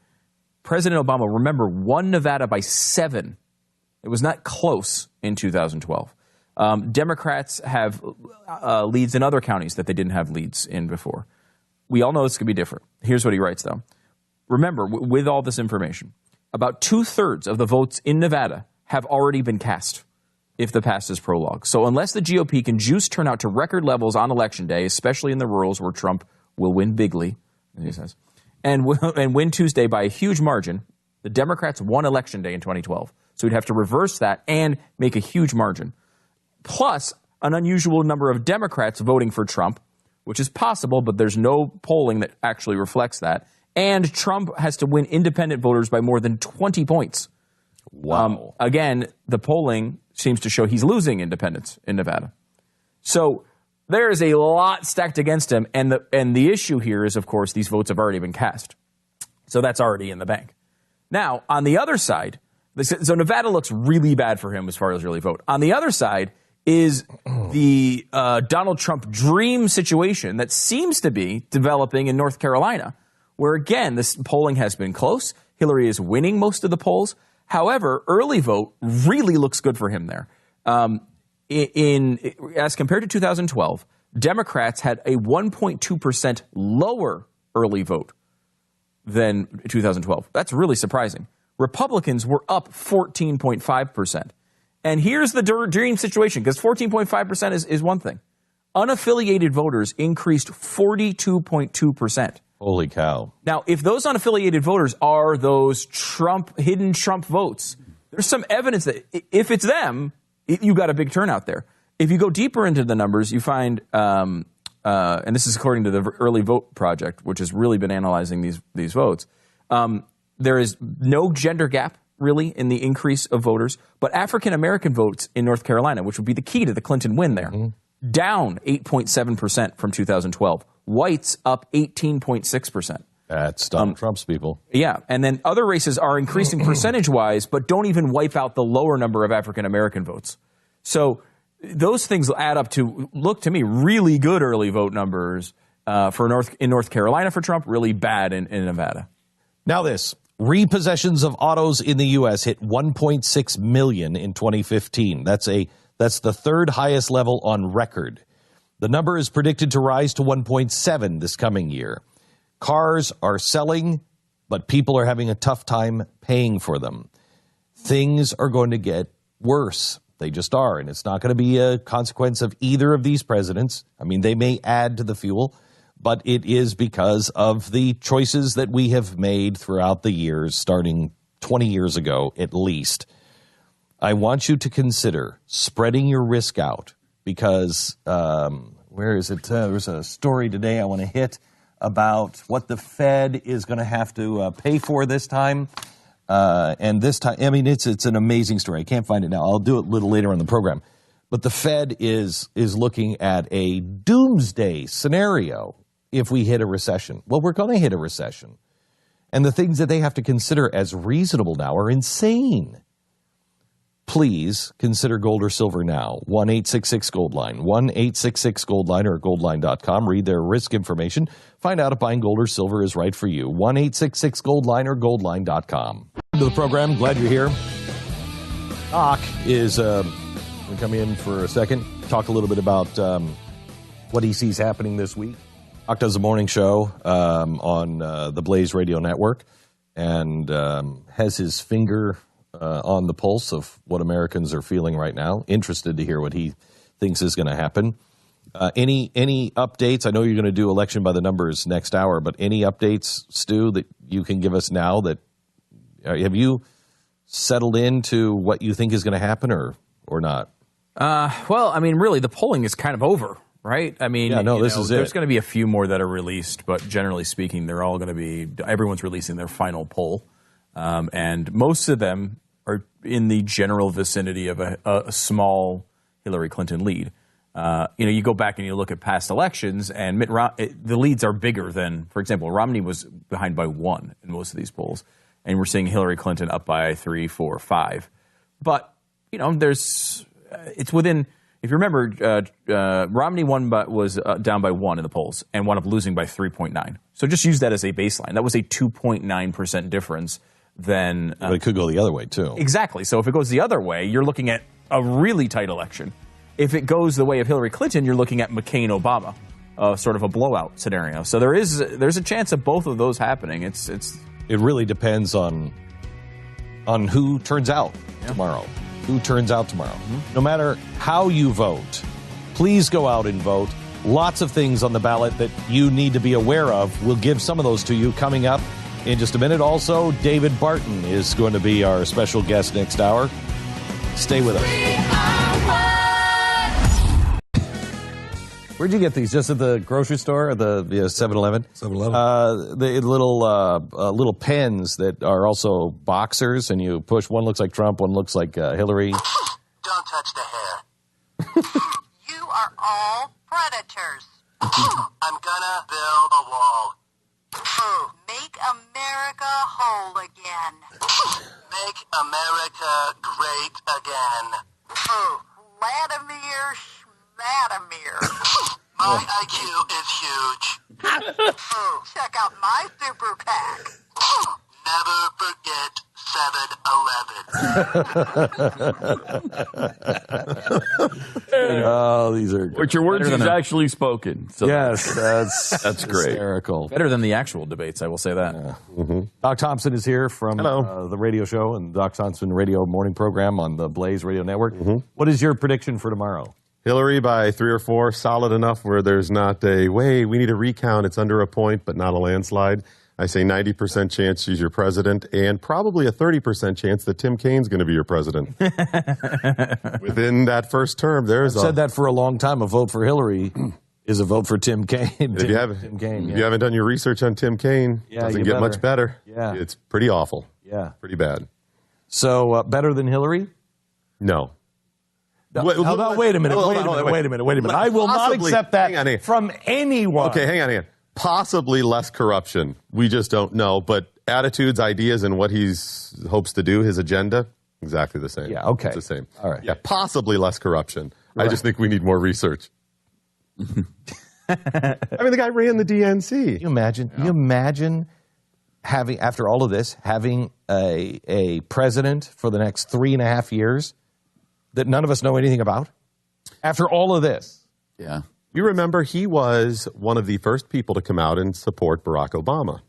Speaker 2: President Obama, remember, won Nevada by 7. It was not close in 2012. Democrats have leads in other counties that they didn't have leads in before. We all know this could be different. Here's what he writes, though. Remember, with all this information, about 2/3 of the votes in Nevada have already been cast if the past is prologue. So unless the GOP can juice turnout to record levels on Election Day, especially in the rurals where Trump will win bigly, as he says, and win Tuesday by a huge margin, the Democrats won Election Day in 2012. So we'd have to reverse that and make a huge margin. Plus, an unusual number of Democrats voting for Trump, which is possible, but there's no polling that actually reflects that. And Trump has to win independent voters by more than 20 points.
Speaker 1: Wow.
Speaker 2: Again, the polling seems to show he's losing independents in Nevada. So there is a lot stacked against him. And the issue here is, of course, these votes have already been cast. So that's already in the bank. Now, on the other side, so Nevada looks really bad for him as far as early vote. On the other side is the Donald Trump dream situation that seems to be developing in North Carolina, where, again, this polling has been close. Hillary is winning most of the polls. However, early vote really looks good for him there. As compared to 2012, Democrats had a 1.2% lower early vote than 2012. That's really surprising. Republicans were up 14.5%. And here's the dream situation, because 14.5% is one thing. Unaffiliated voters increased 42.2%.
Speaker 1: Holy cow.
Speaker 2: Now, if those unaffiliated voters are those hidden Trump votes, there's some evidence that if it's them, you got a big turnout there. If you go deeper into the numbers, you find, and this is according to the Early Vote Project, which has really been analyzing these votes, there is no gender gap, really, in the increase of voters, but African-American votes in North Carolina, which would be the key to the Clinton win there, down 8.7% from 2012. Whites up 18.6%.
Speaker 1: That's Donald Trump's people.
Speaker 2: Yeah, and then other races are increasing percentage-wise, but don't even wipe out the lower number of African-American votes. So those things add up to, look to me, really good early vote numbers in North Carolina for Trump, really bad in Nevada.
Speaker 1: Now this. Repossessions of autos in the U.S. hit 1.6 million in 2015. That's the third highest level on record. The number is predicted to rise to 1.7 this coming year. Cars are selling, but people are having a tough time paying for them. Things are going to get worse. They just are, and it's not going to be a consequence of either of these presidents. I mean, they may add to the fuel, but it is because of the choices that we have made throughout the years, starting 20 years ago at least. I want you to consider spreading your risk out because, where is it? There's a story today I want to hit about what the Fed is going to have to pay for this time. And this time, I mean, it's an amazing story. I can't find it now. I'll do it a little later on the program. But the Fed is looking at a doomsday scenario if we hit a recession. Well, we're going to hit a recession. And the things that they have to consider as reasonable now are insane. Please consider gold or silver now. 1-866-GOLD-LINE. 1-866-GOLD-LINE or goldline.com. Read their risk information. Find out if buying gold or silver is right for you. 1-866-GOLD-LINE or goldline.com. To the program, glad you're here. Doc is going to come in for a second, talk a little bit about what he sees happening this week. Doc does a morning show on the Blaze Radio Network and has his finger on the pulse of what Americans are feeling right now. Interested to hear what he thinks is going to happen. Any updates? I know you're going to do election by the numbers next hour, but any updates, Stu, that you can give us now? That have you settled into what you think is going to happen or not?
Speaker 2: Well, I mean, really, the polling is kind of over. Right? I mean,
Speaker 1: this is it.
Speaker 2: There's going to be a few more that are released, but generally speaking, they're all going to be, everyone's releasing their final poll. And most of them are in the general vicinity of a small Hillary Clinton lead. You go back and you look at past elections, and the leads are bigger than, for example, Romney was behind by 1 in most of these polls. And we're seeing Hillary Clinton up by 3, 4, 5. But, it's within... If you remember, Romney was down by 1 in the polls and wound up losing by 3.9. So just use that as a baseline. That was a 2.9% difference then...
Speaker 1: but it could go the other way, too.
Speaker 2: Exactly. So if it goes the other way, you're looking at a really tight election. If it goes the way of Hillary Clinton, you're looking at McCain-Obama, sort of a blowout scenario. So there's a chance of both of those happening. It
Speaker 1: really depends on who turns out tomorrow. Who turns out tomorrow. No matter how you vote, please go out and vote. Lots of things on the ballot that you need to be aware of. We'll give some of those to you coming up in just a minute. Also, David Barton is going to be our special guest next hour. Stay with us. Where'd you get these? Just at the grocery store, at the 7-Eleven?
Speaker 8: 7-Eleven.
Speaker 1: The little pens that are also boxers, and you push. One looks like Trump, one looks like Hillary.
Speaker 9: Don't touch the hair. You are all predators. I'm gonna build a wall. Make America whole again. Make America great again. Vladimir Schmadimir. My IQ is huge. Check out my super PAC. Never forget 7-Eleven.
Speaker 1: Oh, these are...
Speaker 3: But your words is actually spoken. So
Speaker 1: yes, that's great.
Speaker 2: Hysterical. Better than the actual debates, I will say that.
Speaker 1: Yeah. Doc Thompson is here from the radio show and Doc Thompson radio morning program on the Blaze Radio Network. What is your prediction for tomorrow?
Speaker 8: Hillary by 3 or 4, solid enough where there's not a, we need a recount, it's under a point, but not a landslide. I say 90% chance she's your president, and probably a 30% chance that Tim Kaine's going to be your president. Within that first term, I've
Speaker 1: said that for a long time. A vote for Hillary is a vote for Tim Kaine.
Speaker 8: If you haven't done your research on Tim Kaine, it doesn't get much better.
Speaker 1: Yeah.
Speaker 8: It's pretty awful.
Speaker 1: Yeah.
Speaker 8: Pretty bad.
Speaker 1: So, better than Hillary?
Speaker 8: No.
Speaker 1: Wait a minute. I will not accept that from anyone.
Speaker 8: Okay, hang on. Possibly less corruption. We just don't know. But attitudes, ideas, and what he hopes to do, his agenda, exactly the same.
Speaker 1: Yeah, okay.
Speaker 8: It's the same.
Speaker 1: All right.
Speaker 8: Yeah, possibly less corruption. Right. I just think we need more research. I mean, the guy ran the DNC.
Speaker 1: Can you imagine? Yeah. Can you imagine having, after all of this, having a president for the next 3.5 years that none of us know anything about? After all of this.
Speaker 3: Yeah.
Speaker 8: You remember he was one of the first people to come out and support Barack Obama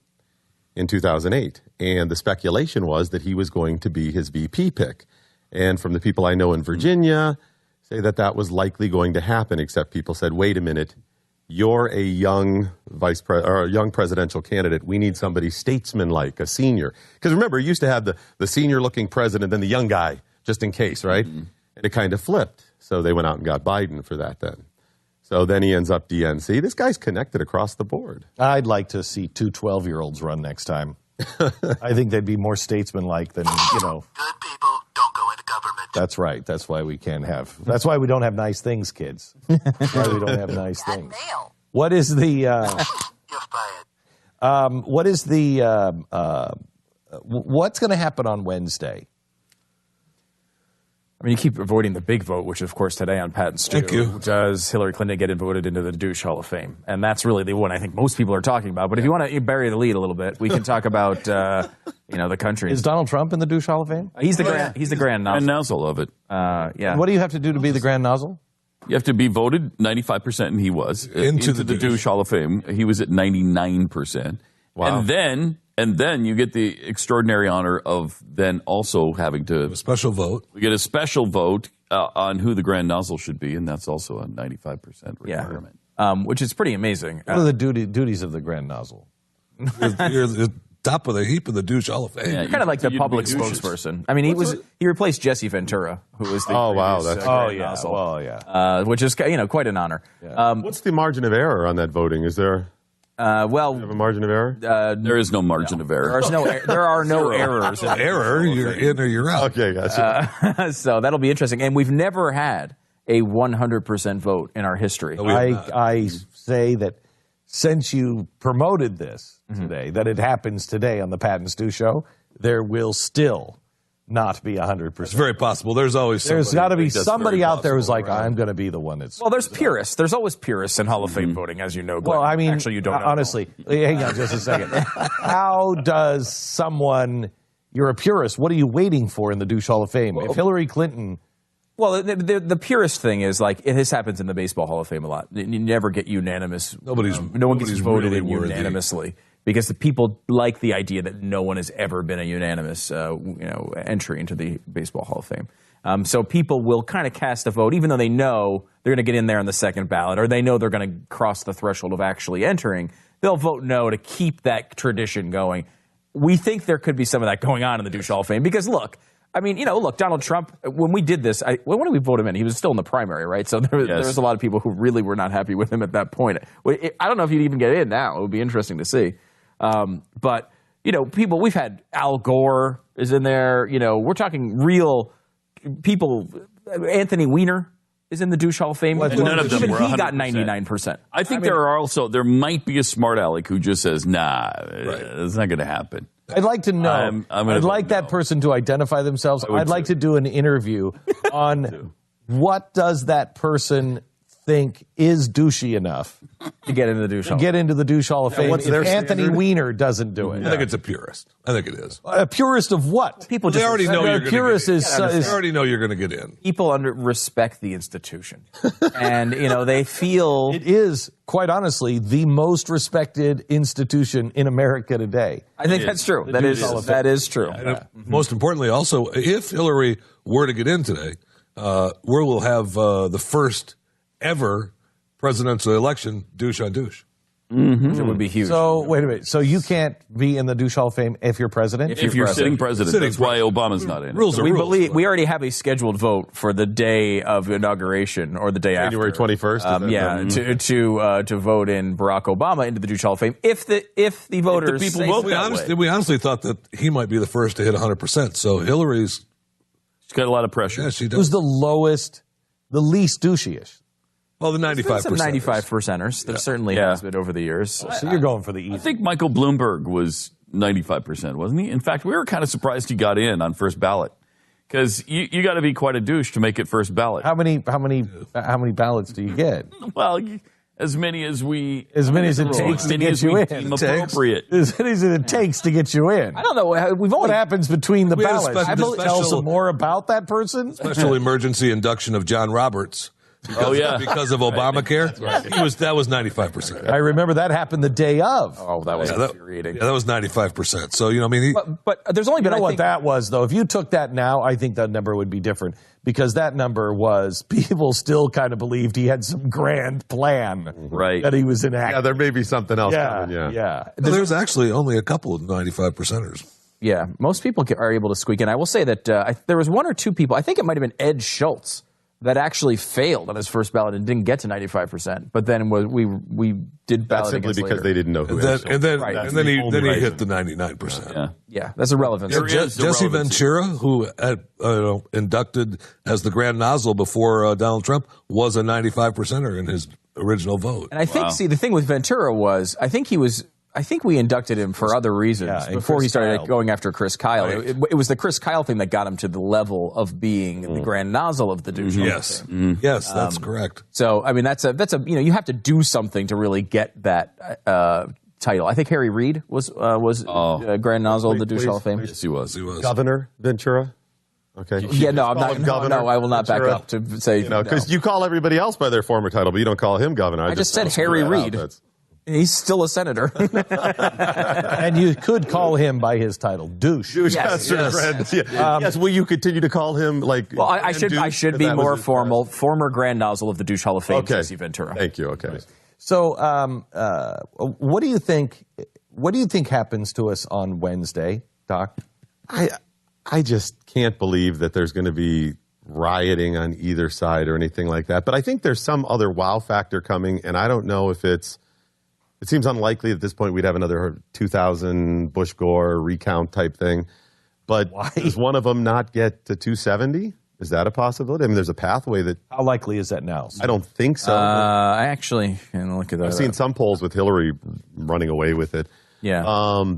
Speaker 8: in 2008. And the speculation was that he was going to be his VP pick. And from the people I know in Virginia, say that was likely going to happen, except people said, wait a minute, you're a young young presidential candidate. We need somebody statesman-like, a senior. Because remember, you used to have the senior-looking president, then the young guy, just in case, right? Mm-hmm. And it kind of flipped. So they went out and got Biden for that then. So then he ends up DNC. This guy's connected across the board.
Speaker 1: I'd like to see 2 12-year-olds run next time. I think they'd be more statesman-like than,
Speaker 9: Good people don't go into government.
Speaker 1: That's right. That's why we don't have nice things, kids. That's why we don't have nice things. What is the...
Speaker 9: You're fired.
Speaker 1: What is the... what's going to happen on Wednesday?
Speaker 2: I mean, you keep avoiding the big vote, which, of course, today on Pat and Stu, does Hillary Clinton get voted into the Douche Hall of Fame? And that's really the one I think most people are talking about. But if you want to bury the lead a little bit, we can talk about, the country.
Speaker 1: Is Donald Trump in the Douche Hall of Fame?
Speaker 2: He's the grand nozzle.
Speaker 3: Grand nozzle of it.
Speaker 2: Yeah.
Speaker 1: What do you have to do to be the grand nozzle?
Speaker 3: You have to be voted 95%, and he was. Into the Douche Hall of Fame. He was at 99%. Wow. And then you get the extraordinary honor of then also having to...
Speaker 10: A special vote.
Speaker 3: We get a special vote on who the grand nozzle should be, and that's also a 95% requirement.
Speaker 2: Yeah. Which is pretty amazing.
Speaker 1: What are the duties of the grand nozzle?
Speaker 10: You're the top of the heap of the Douche Hall of Fame.
Speaker 2: Yeah, kind of like the public spokesperson. I mean, he replaced Jesse Ventura, who was the grand nozzle.
Speaker 1: Oh, yeah.
Speaker 2: Which is, quite an honor.
Speaker 8: Yeah. What's the margin of error on that voting? Is there...
Speaker 2: do you
Speaker 8: have a margin of error?
Speaker 3: There is no margin of error.
Speaker 2: There are no errors.
Speaker 10: Error, you're in or you're out.
Speaker 8: Okay, gotcha.
Speaker 2: So that'll be interesting. And we've never had a 100% vote in our history.
Speaker 1: I say that since you promoted this today, that it happens today on the Pat and Stu Show, there will still not be 100%.
Speaker 10: It's very possible. There's got to
Speaker 1: be somebody out there who's like, I'm going to be the one that's...
Speaker 2: Well, there's purists. There's always purists in Hall of Fame voting, as you know, Glenn.
Speaker 1: Well, I mean,
Speaker 2: actually, you don't know.
Speaker 1: Honestly, hang on just a second. How does someone you're a purist. What are you waiting for in the douche Hall of Fame? If Hillary Clinton...
Speaker 2: Well, the purist thing is, like, this happens in the Baseball Hall of Fame a lot. You never get unanimous. No one gets voted really in unanimously because the people like the idea that no one has ever been a unanimous, entry into the Baseball Hall of Fame. So people will kind of cast a vote, even though they know they're going to get in there on the second ballot, or they know they're going to cross the threshold of actually entering. They'll vote no to keep that tradition going. We think there could be some of that going on in the douche Hall of Fame because, look. I mean, Donald Trump, when we did this, when did we vote him in? He was still in the primary, right? So there was a lot of people who really were not happy with him at that point. I don't know if he'd even get in now. It would be interesting to see. But, people, we've had Al Gore is in there. We're talking real people. Anthony Weiner is in the douche Hall of Fame.
Speaker 3: None of them were 100%.
Speaker 2: He got 99%.
Speaker 3: I think there might be a smart aleck who just says, nah, it's not going to happen.
Speaker 1: I'd like to know. I'd like that person to identify themselves. I'd like to do an interview on what does that person think is douchey enough
Speaker 2: to get into the douche
Speaker 1: Hall of Fame. If Anthony Weiner doesn't do it.
Speaker 10: I think it's a purist. I think it is.
Speaker 1: A purist of what?
Speaker 10: People just already know you're going to get in.
Speaker 1: They
Speaker 10: already know you're going to get in.
Speaker 2: People respect the institution. And, they feel...
Speaker 1: It is, quite honestly, the most respected institution in America today.
Speaker 2: I think that's true. That is true.
Speaker 10: Yeah. Most importantly, also, if Hillary were to get in today, we will have the first ever presidential election douche on douche.
Speaker 2: Mm-hmm. It would be huge.
Speaker 1: So, wait a minute. So you can't be in the douche Hall of Fame if you're president?
Speaker 3: If you're sitting president. That's why Obama's not in.
Speaker 10: Rules are rules.
Speaker 2: We already have a scheduled vote for the day of inauguration or the day
Speaker 8: January
Speaker 2: after.
Speaker 8: 21st.
Speaker 2: To vote in Barack Obama into the douche Hall of Fame. If the voters
Speaker 10: if the people vote, we honestly thought that he might be the first to hit 100%. So Hillary's...
Speaker 3: She's got a lot of pressure.
Speaker 10: Yeah, she does.
Speaker 1: Who's the least douchey-ish?
Speaker 10: Well, the 95%.
Speaker 2: Some 95%ers. There certainly has been over the years.
Speaker 1: So you're going for the easy.
Speaker 3: I think Michael Bloomberg was 95%, wasn't he? In fact, we were kind of surprised he got in on first ballot because you got to be quite a douche to make it first ballot.
Speaker 1: How many ballots do you get?
Speaker 3: Well, as many as it
Speaker 1: takes to get you in.
Speaker 3: Appropriate.
Speaker 1: As many as it takes to get you in.
Speaker 2: I don't know.
Speaker 1: What happens between the ballots? Tell some more about that person.
Speaker 10: Special emergency induction of John Roberts. Because of Obamacare. Right. That was 95%.
Speaker 1: I remember that happened the day of.
Speaker 2: Oh, that was infuriating.
Speaker 10: That was 95%. So,
Speaker 2: But there's only been,
Speaker 1: what that was, though. If you took that now, I think that number would be different. Because that number was, people still kind of believed he had some grand plan that he was enacting.
Speaker 8: Yeah, there may be something else coming,
Speaker 1: Yeah.
Speaker 10: There's actually only a couple of 95%ers.
Speaker 2: Yeah, most people are able to squeak in. I will say that there was one or two people, I think it might have been Ed Schultz, that actually failed on his first ballot and didn't get to 95%. But then we did ballot
Speaker 8: simply
Speaker 2: against
Speaker 8: because
Speaker 2: later.
Speaker 8: they didn't know who.
Speaker 10: And then he hit the 99%.
Speaker 2: Yeah, that's irrelevant.
Speaker 10: Jesse Ventura, who inducted as the Grand Nozzle before Donald Trump, was a 95%er in his original vote.
Speaker 2: And I think, the thing with Ventura was, I think we inducted him for other reasons before he started going after Chris Kyle. Right. It was the Chris Kyle thing that got him to the level of being the Grand Nozzle of the douche.
Speaker 10: Yes, yes, that's correct.
Speaker 2: So, I mean, that's a you have to do something to really get that title. I think Harry Reid was Grand Nozzle of the douche Hall of Fame.
Speaker 3: Yes, he was.
Speaker 8: Governor Ventura. Okay.
Speaker 2: Yeah, no, I'm not. No, I will not back up to say
Speaker 8: because you call everybody else by their former title, but you don't call him governor.
Speaker 2: I just said Harry Reid. He's still a senator.
Speaker 1: And you could call him by his title, douche.
Speaker 8: Yes. Will you continue to call him like?
Speaker 2: Well, I should be more formal. Former Grand Nozzle of the douche Hall of Fame, Jesse Ventura.
Speaker 8: Thank you. Okay.
Speaker 1: Right. So, what do you think? What do you think happens to us on Wednesday, Doc?
Speaker 8: I just can't believe that there's going to be rioting on either side or anything like that. But I think there's some other wow factor coming, and I don't know if it's. It seems unlikely at this point we'd have another 2000 Bush Gore recount type thing. But does one of them not get to 270? Is that a possibility? I mean, there's a pathway that.
Speaker 1: How likely is that now?
Speaker 8: I don't think so.
Speaker 2: I actually can look at that.
Speaker 8: I've seen some polls with Hillary running away with it.
Speaker 2: Yeah.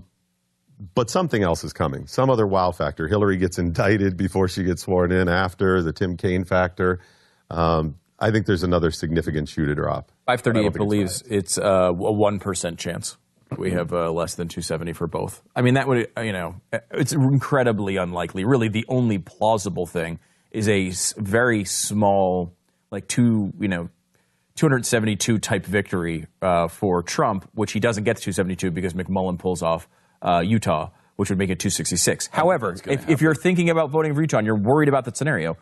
Speaker 8: But something else is coming. Some other wow factor. Hillary gets indicted before she gets sworn in. After the Tim Kaine factor. I think there's another significant shoe to drop.
Speaker 2: 538 believes it's a 1% chance. We have less than 270 for both. I mean, that would, it's incredibly unlikely. Really, the only plausible thing is a very small, like 272 type victory for Trump, which he doesn't get to 272 because McMullen pulls off Utah, which would make it 266. However, if you're thinking about voting for Utah and you're worried about that scenario,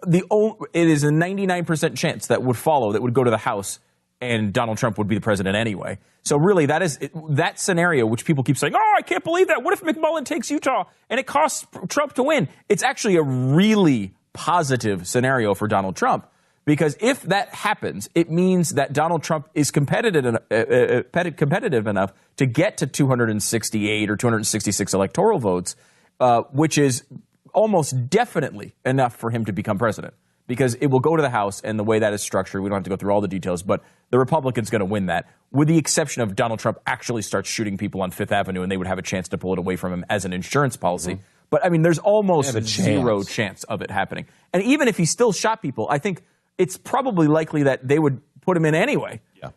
Speaker 2: it is a 99% chance that would follow, that would go to the House, and Donald Trump would be the president anyway. So really, that scenario, which people keep saying, oh, I can't believe that. What if McMullen takes Utah and it costs Trump to win? It's actually a really positive scenario for Donald Trump, because if that happens, it means that Donald Trump is competitive enough to get to 268 or 266 electoral votes, which is almost definitely enough for him to become president, because it will go to the House, and the way that is structured, we don't have to go through all the details, but the Republicans going to win that, with the exception of Donald Trump actually starts shooting people on Fifth Avenue, and they would have a chance to pull it away from him as an insurance policy. Mm-hmm. But, I mean, there's almost zero chance of it happening. And even if he still shot people, I think it's probably likely that they would put him in anyway. Yeah.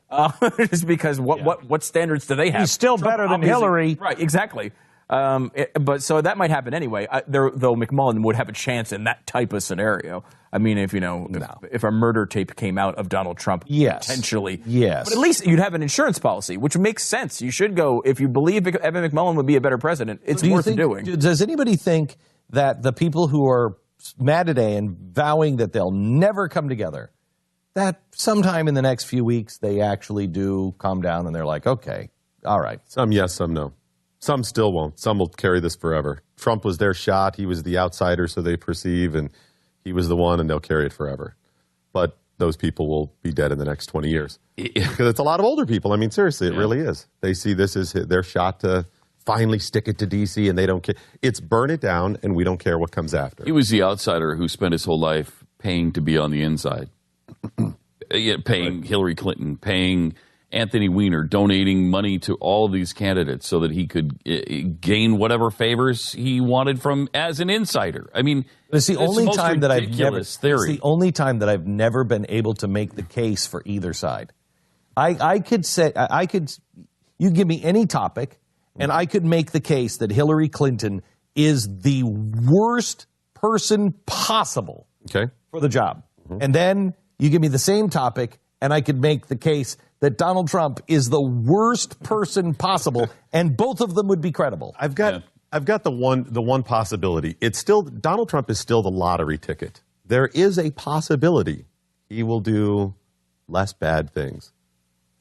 Speaker 2: Just because what standards do they have?
Speaker 4: He's still
Speaker 2: Trump,
Speaker 4: better than Hillary.
Speaker 2: Right, exactly. But so that might happen anyway. Though McMullen would have a chance in that type of scenario. I mean, if a murder tape came out of Donald Trump, potentially, but at least you'd have an insurance policy, which makes sense. You should go, if you believe Evan McMullen would be a better president. It's worth doing.
Speaker 1: Does anybody think that the people who are mad today and vowing that they'll never come together, that sometime in the next few weeks they actually do calm down and they're like, okay, all right.
Speaker 8: Some yes, some no. Some still won't. Some will carry this forever. Trump was their shot. He was the outsider, so they perceive, and he was the one, and they'll carry it forever. But those people will be dead in the next 20 years. Because it's a lot of older people. I mean, seriously, it really is. They see this as their shot to finally stick it to D.C., and they don't care. It's burn it down, and we don't care what comes after.
Speaker 3: He was the outsider who spent his whole life paying to be on the inside. Paying Hillary Clinton, paying Anthony Weiner, donating money to all of these candidates so that he could gain whatever favors he wanted from as an insider. I mean,
Speaker 1: it's the only time that It's
Speaker 3: the
Speaker 1: only time that I've never been able to make the case for either side. I could say you give me any topic, and I could make the case that Hillary Clinton is the worst person possible for the job. Mm-hmm. And then you give me the same topic, and I could make the case that Donald Trump is the worst person possible, and both of them would be credible.
Speaker 8: I've got the one possibility. It's still Donald Trump is still the lottery ticket. There is a possibility he will do less bad things.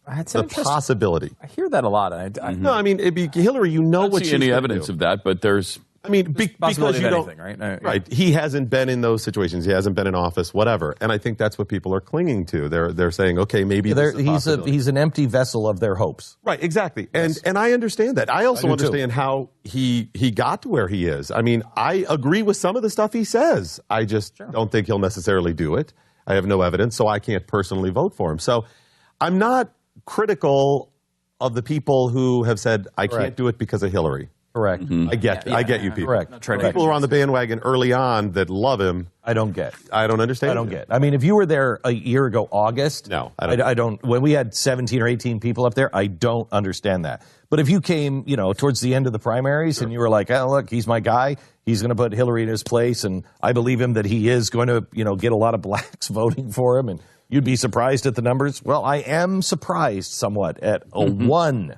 Speaker 2: That's
Speaker 8: a possibility.
Speaker 2: I hear that a lot.
Speaker 8: No, I mean, it'd be Hillary. You know what she's
Speaker 3: any evidence of that, but there's.
Speaker 8: I mean, because you don't,
Speaker 2: right?
Speaker 8: Right. He hasn't been in those situations. He hasn't been in office, whatever. And I think that's what people are clinging to. They're saying, okay, maybe
Speaker 1: he's an empty vessel of their hopes.
Speaker 8: Right. Exactly. And I understand that. I also understand how he got to where he is. I mean, I agree with some of the stuff he says. I just don't think he'll necessarily do it. I have no evidence, so I can't personally vote for him. So I'm not critical of the people who have said, I can't do it because of Hillary.
Speaker 1: Correct.
Speaker 8: Mm-hmm. I get you people.
Speaker 1: Correct.
Speaker 8: People who are on the bandwagon early on that love him.
Speaker 1: I don't get.
Speaker 8: I don't understand.
Speaker 1: I don't get. I mean, if you were there a year ago, August.
Speaker 8: No,
Speaker 1: I don't. When we had 17 or 18 people up there, I don't understand that. But if you came, towards the end of the primaries and you were like, oh, look, he's my guy. He's going to put Hillary in his place. And I believe him that he is going to, get a lot of blacks voting for him. And you'd be surprised at the numbers. Well, I am surprised somewhat at a 1%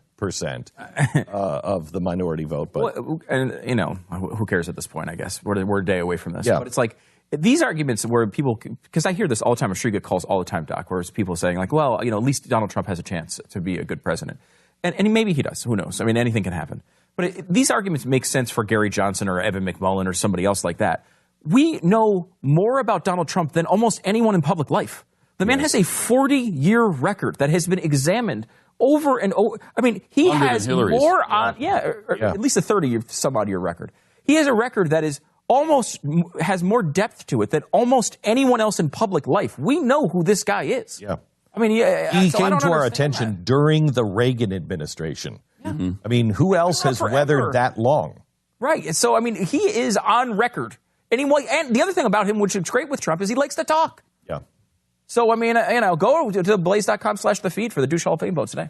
Speaker 1: of the minority vote, but
Speaker 2: who cares at this point? I guess we're a day away from this. Yeah. But it's like these arguments where people, because I hear this all the time. I'm sure you get calls all the time, Doc, where it's people saying like, well, at least Donald Trump has a chance to be a good president, and maybe he does. Who knows? I mean, anything can happen. But these arguments make sense for Gary Johnson or Evan McMullen or somebody else like that. We know more about Donald Trump than almost anyone in public life. The man has a 40-year record that has been examined over and over. I mean, he has more on, at least a 30-some-odd-year record. He has a record that is almost has more depth to it than almost anyone else in public life. We know who this guy is.
Speaker 1: Yeah.
Speaker 2: I mean,
Speaker 1: he came to our attention during the Reagan administration. Yeah. Mm-hmm. I mean, who else has weathered that long?
Speaker 2: Right. So, I mean, he is on record. And the other thing about him, which is great with Trump, is he likes to talk.
Speaker 1: Yeah.
Speaker 2: So, I mean, go to blaze.com/thefeed for the Douche Hall of Fame vote today.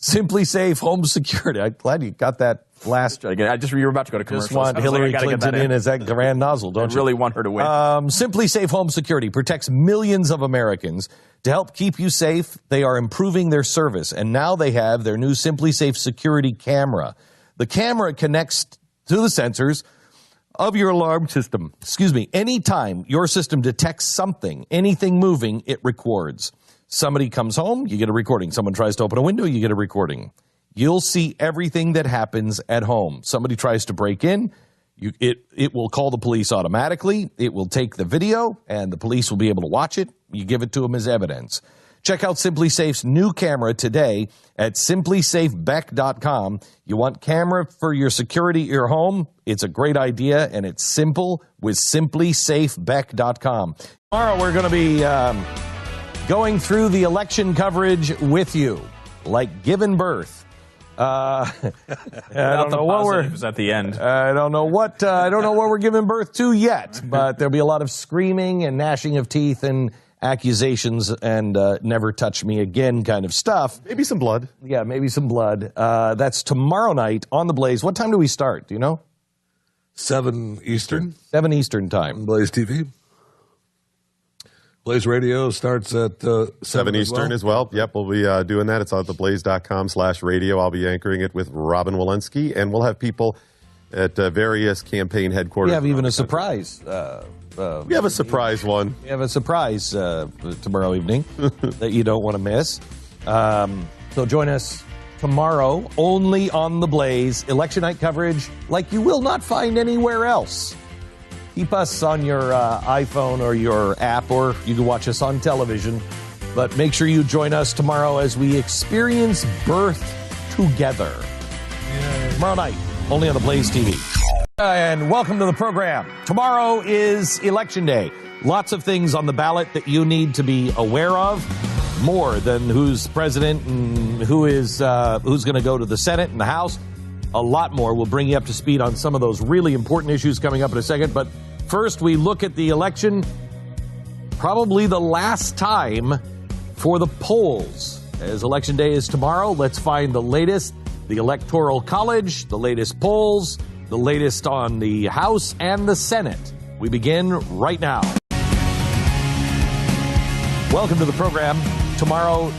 Speaker 1: Simply Safe Home Security. I'm glad you got that last.
Speaker 2: You were about to go to commercial.
Speaker 1: Just want Hillary Clinton in as that grand nozzle, don't you?
Speaker 2: I really want her to win.
Speaker 1: Simply Safe Home Security protects millions of Americans. To help keep you safe, they are improving their service, and now they have their new Simply Safe security camera. The camera connects to the sensors of your alarm system. Anytime your system detects something, anything moving, it records. Somebody comes home, you get a recording. Someone tries to open a window, you get a recording. You'll see everything that happens at home. Somebody tries to break in, it will call the police automatically. It will take the video, and the police will be able to watch it. You give it to them as evidence. Check out Simply Safe's new camera today at simplysafebeck.com. You want camera for your security at your home? It's a great idea, and it's simple with simplysafebeck.com. Tomorrow we're going to be going through the election coverage with you, like giving birth. I don't know what we're
Speaker 2: at the end.
Speaker 1: I don't know what we're giving birth to yet, but there'll be a lot of screaming and gnashing of teeth and accusations and never touch me again kind of stuff.
Speaker 8: Maybe some blood.
Speaker 1: Yeah, maybe some blood. That's tomorrow night on The Blaze. What time do we start? Do you know?
Speaker 10: 7 Eastern.
Speaker 1: 7 Eastern time.
Speaker 10: Blaze TV. Blaze Radio starts at
Speaker 8: 7 Eastern as well. Yep, we'll be doing that. It's on theblaze.com/radio. I'll be anchoring it with Robin Walensky, and we'll have people at various campaign headquarters.
Speaker 1: We have even a surprise.
Speaker 8: We have a surprise one.
Speaker 1: We have a surprise tomorrow evening that you don't want to miss. So join us tomorrow only on The Blaze. Election night coverage like you will not find anywhere else. Keep us on your iPhone or your app, or you can watch us on television. But make sure you join us tomorrow as we experience birth together. Tomorrow night, only on The Blaze TV. And welcome to the program. Tomorrow is Election Day. Lots of things on the ballot that you need to be aware of. More than who's president and who's going to go to the Senate and the House. A lot more. We'll bring you up to speed on some of those really important issues coming up in a second. But first, we look at the election, probably the last time for the polls. As Election Day is tomorrow, let's find the latest, the Electoral College, the latest polls, the latest on the House and the Senate. We begin right now. Welcome to the program. Tomorrow,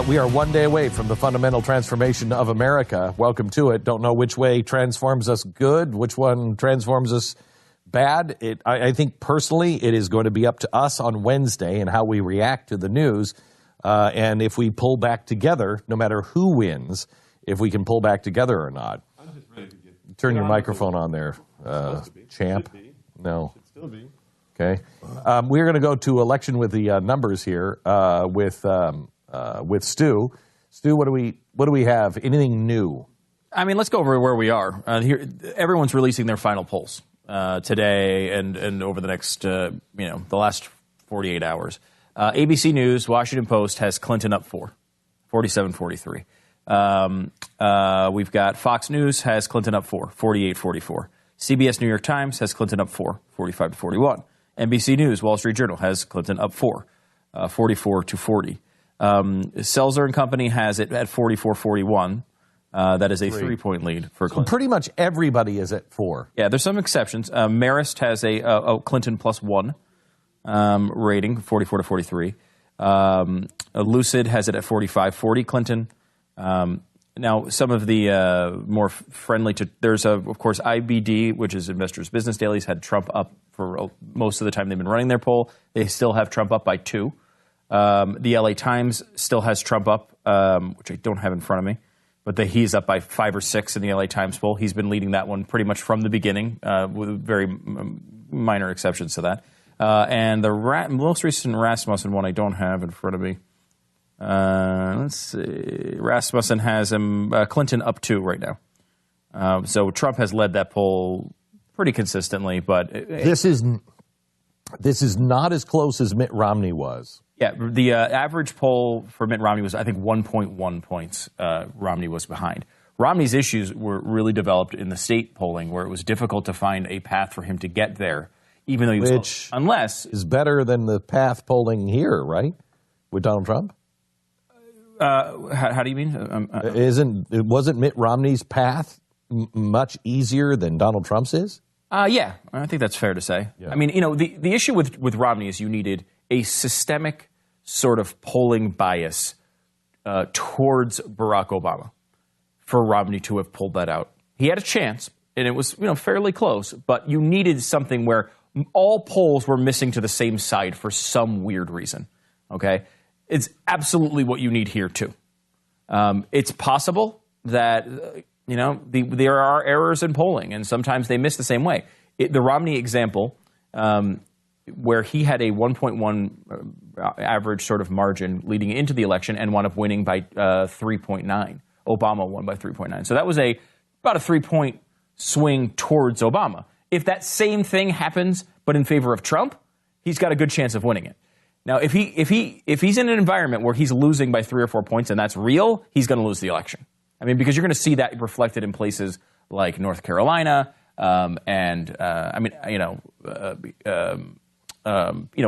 Speaker 1: we are one day away from the fundamental transformation of America. Welcome to it. Don't know which way transforms us good, which one transforms us bad. I think personally it is going to be up to us on Wednesday and how we react to the news. And if we pull back together, no matter who wins, if we can pull back together or not.
Speaker 8: I'm just ready to get.
Speaker 1: Turn your microphone on there, champ. No.
Speaker 8: Should still be.
Speaker 1: Okay. We're going to go to election with the numbers here with Stu. Stu, what do we have? Anything new?
Speaker 2: I mean, let's go over where we are. Here, everyone's releasing their final polls today and over the next, the last 48 hours. ABC News, Washington Post has Clinton up 47-43. We've got Fox News has Clinton up 48-44. CBS New York Times has Clinton up 45-41. NBC News, Wall Street Journal has Clinton up 44-40. Selzer and Company has it at 44-41. That is a 3-point lead for Clinton.
Speaker 1: So pretty much everybody is at 4.
Speaker 2: Yeah, there's some exceptions. Marist has a Clinton +1 rating, 44-43. Lucid has it at 45-40 Clinton. Now, some of the more friendly to there's of course IBD, which is Investors Business Dailies, had Trump up for most of the time they've been running their poll. They still have Trump up by 2. The LA Times still has Trump up, which I don't have in front of me, but he's up by 5 or 6 in the LA Times poll. He's been leading that one pretty much from the beginning, with very minor exceptions to that. And the most recent Rasmussen one I don't have in front of me. Let's see. Rasmussen has him Clinton up 2 right now. So Trump has led that poll pretty consistently, but
Speaker 1: this is not as close as Mitt Romney was.
Speaker 2: Yeah, the average poll for Mitt Romney was, I think, 1.1 points. Romney was behind. Romney's issues were really developed in the state polling, where it was difficult to find a path for him to get there, even though he was
Speaker 1: which
Speaker 2: unless
Speaker 1: is better than the path polling here, right, with Donald Trump.
Speaker 2: How do you mean?
Speaker 1: Wasn't Mitt Romney's path much easier than Donald Trump's is?
Speaker 2: Yeah, I think that's fair to say. Yeah. I mean, the issue with Romney is you needed a systemic sort of polling bias towards Barack Obama for Romney to have pulled that out. He had a chance, and it was fairly close, but you needed something where all polls were missing to the same side for some weird reason. Okay, it's absolutely what you need here too. It's possible that there are errors in polling, and sometimes they miss the same way. The Romney example, where he had a 1.1 average sort of margin leading into the election and wound up winning by 3.9. Obama won by 3.9. So that was about a 3-point swing towards Obama. If that same thing happens, but in favor of Trump, he's got a good chance of winning it. Now, if he's in an environment where he's losing by 3 or 4 points and that's real, he's going to lose the election. I mean, because you're going to see that reflected in places like North Carolina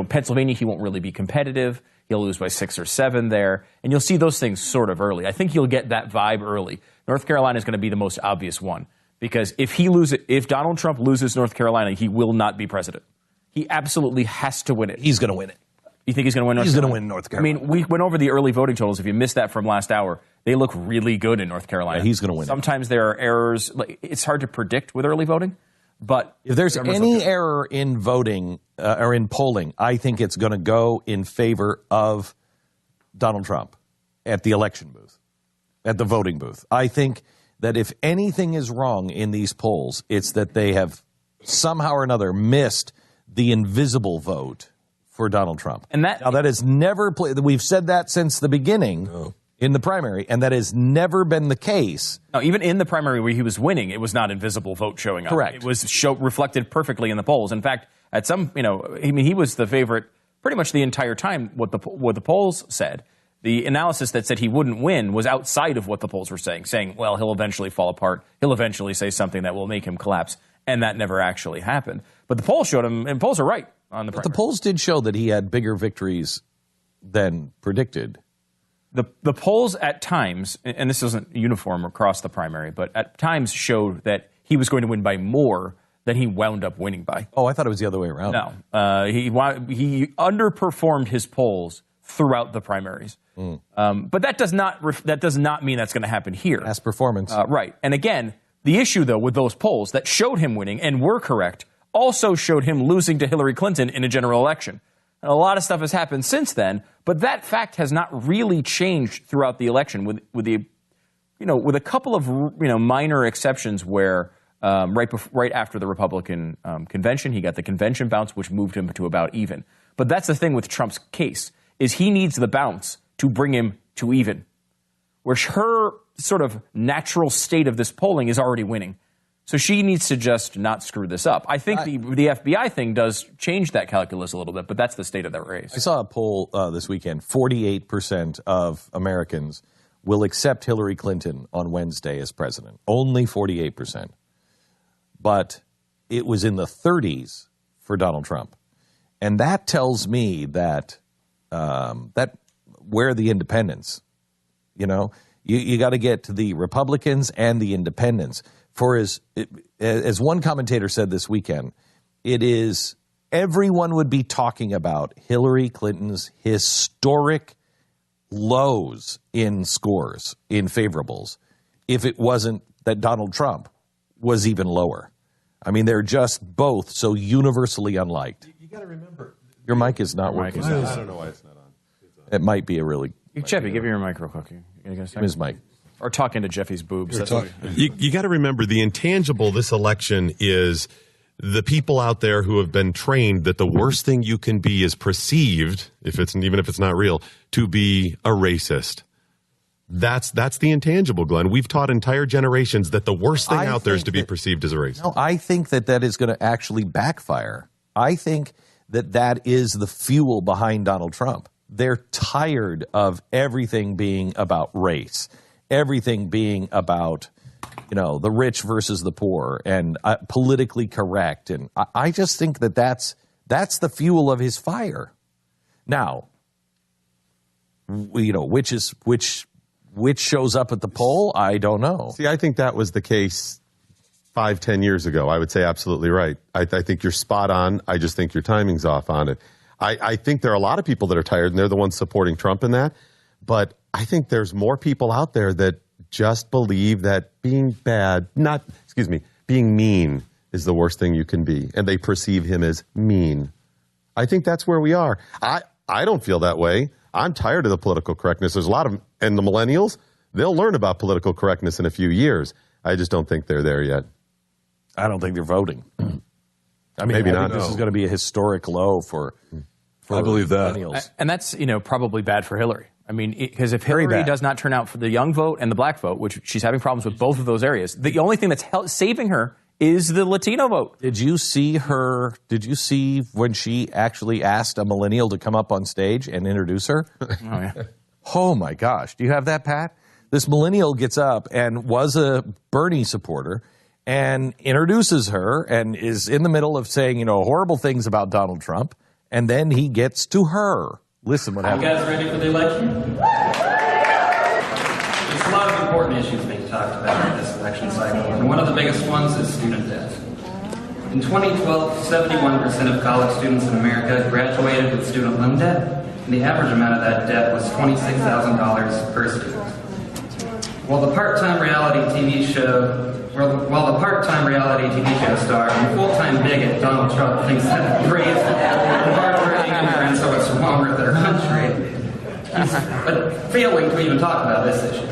Speaker 2: Pennsylvania. He won't really be competitive. He'll lose by 6 or 7 there, and you'll see those things sort of early. I think you'll get that vibe early. North Carolina is going to be the most obvious one because if Donald Trump loses North Carolina, he will not be president. He absolutely has to win it.
Speaker 1: He's going to win it.
Speaker 2: You think he's going to win North Carolina?
Speaker 1: He's going to win North Carolina.
Speaker 2: I mean, we went over the early voting totals. If you missed that from last hour, they look really good in North Carolina.
Speaker 1: Yeah, he's going to win.
Speaker 2: Sometimes there are errors. It's hard to predict with early voting, but
Speaker 1: if there's any error in voting or in polling, I think it's going to go in favor of Donald Trump at the election booth, at the voting booth. I think that if anything is wrong in these polls, it's that they have somehow or another missed the invisible vote for Donald Trump.
Speaker 2: And that
Speaker 1: has never played. We've said that since the beginning in the primary, and that has never been the case.
Speaker 2: No, even in the primary where he was winning, it was not invisible vote showing up.
Speaker 1: Correct.
Speaker 2: It was reflected perfectly in the polls. In fact, at some, he was the favorite pretty much the entire time. What the polls said, the analysis that said he wouldn't win was outside of what the polls were saying, well, he'll eventually fall apart. He'll eventually say something that will make him collapse. And that never actually happened. But the polls showed him, and polls are right on the primary.
Speaker 1: But the polls did show that he had bigger victories than predicted.
Speaker 2: The polls at times, and this isn't uniform across the primary, but at times showed that he was going to win by more than he wound up winning by.
Speaker 1: Oh, I thought it was the other way around.
Speaker 2: No. He underperformed his polls throughout the primaries. But that does not mean that's going to happen here.
Speaker 1: Past performance.
Speaker 2: Right. And again, the issue, though, with those polls that showed him winning and were correct also showed him losing to Hillary Clinton in a general election. And a lot of stuff has happened since then, but that fact has not really changed throughout the election with a couple of minor exceptions where right after the Republican convention, he got the convention bounce, which moved him to about even. But that's the thing with Trump's case, is he needs the bounce to bring him to even, where her sort of natural state of this polling is already winning. So she needs to just not screw this up. I think the FBI thing does change that calculus a little bit, but that's the state of that race.
Speaker 1: I saw a poll this weekend. 48% of Americans will accept Hillary Clinton on Wednesday as president. Only 48%. But it was in the 30s for Donald Trump. And that tells me that where the independents, you got to get to the Republicans and the independents. For as one commentator said this weekend, everyone would be talking about Hillary Clinton's historic lows in scores, in favorables, if it wasn't that Donald Trump was even lower. I mean, they're just both so universally unliked.
Speaker 8: You got to remember.
Speaker 1: Your mic is not working.
Speaker 8: I don't know why it's not on.
Speaker 1: It might be a really...
Speaker 2: Jeffy, give me your mic real quick.
Speaker 1: His mic.
Speaker 2: Or talking to Jeffy's boobs.
Speaker 8: You got to remember, the intangible this election is the people out there who have been trained that the worst thing you can be is perceived, even if it's not real, to be a racist. That's the intangible, Glenn. We've taught entire generations that the worst thing out there is to be perceived as a racist.
Speaker 1: No, I think that is going to actually backfire. I think that is the fuel behind Donald Trump. They're tired of everything being about race. Everything being about, the rich versus the poor and politically correct. And I just think that's the fuel of his fire. Now, which shows up at the poll, I don't know.
Speaker 8: See, I think that was the case 5-10 years ago. I would say absolutely right. I think you're spot on. I just think your timing's off on it. I think there are a lot of people that are tired, and they're the ones supporting Trump in that. But I think there's more people out there that just believe that being mean is the worst thing you can be, and they perceive him as mean. I think that's where we are. I don't feel that way. I'm tired of the political correctness. There's a lot of, and the millennials, they'll learn about political correctness in a few years. I just don't think they're there yet.
Speaker 1: I don't think they're voting. I mean,
Speaker 8: maybe
Speaker 1: I
Speaker 8: not.
Speaker 1: think this is going to be a historic low for
Speaker 10: I believe that.
Speaker 1: millennials.
Speaker 2: And that's, probably bad for Hillary. I mean, because if Hillary does not turn out for the young vote and the black vote, which she's having problems with both of those areas, the only thing that's saving her is the Latino vote.
Speaker 1: Did you see when she actually asked a millennial to come up on stage and introduce her?
Speaker 2: Oh, yeah.
Speaker 1: Oh, my gosh. Do you have that, Pat? This millennial gets up and was a Bernie supporter and introduces her and is in the middle of saying, horrible things about Donald Trump. And then he gets to her. Listen what happened.
Speaker 11: You guys ready for the election? There's a lot of important issues being talked about in this election cycle, and one of the biggest ones is student debt. In 2012, 71% of college students in America graduated with student loan debt, and the average amount of that debt was $26,000 per student. While the part-time reality TV show star and full-time bigot Donald Trump thinks that raised the hard-working immigrants are what's wrong with their country, but failing to even talk about this issue.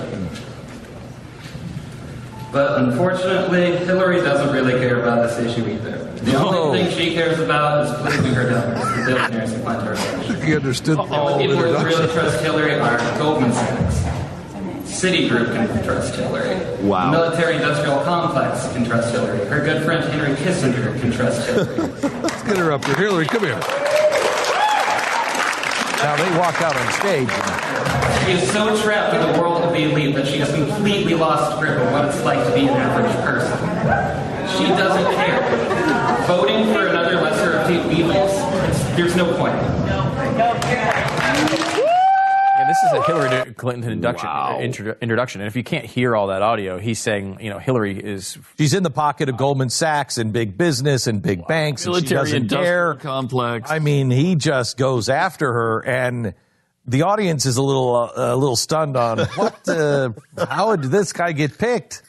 Speaker 11: But unfortunately, Hillary doesn't really care about this issue either. The only thing she cares about is pleasing her donors, the billionaires who fund her election.
Speaker 10: He understood the whole
Speaker 11: People who
Speaker 10: introduction.
Speaker 11: really trust Hillary are Goldman Sachs. Citigroup can trust Hillary.
Speaker 3: Wow.
Speaker 11: The military-industrial complex can trust Hillary. Her good friend Henry Kissinger can trust Hillary.
Speaker 10: Let's get her up here. Hillary, come here.
Speaker 1: Now, they walk out on stage.
Speaker 11: She is so trapped in the world of the elite that she has completely lost grip of what it's like to be an average person. She doesn't care. Voting for another lesser of two evils, there's no point.
Speaker 2: This is a Hillary Clinton introduction. And if you can't hear all that audio, he's saying, Hillary is...
Speaker 1: She's in the pocket of Goldman Sachs and big business and big banks. And she doesn't care.
Speaker 3: Complex.
Speaker 1: I mean, he just goes after her, and the audience is a little stunned on how did this guy get picked?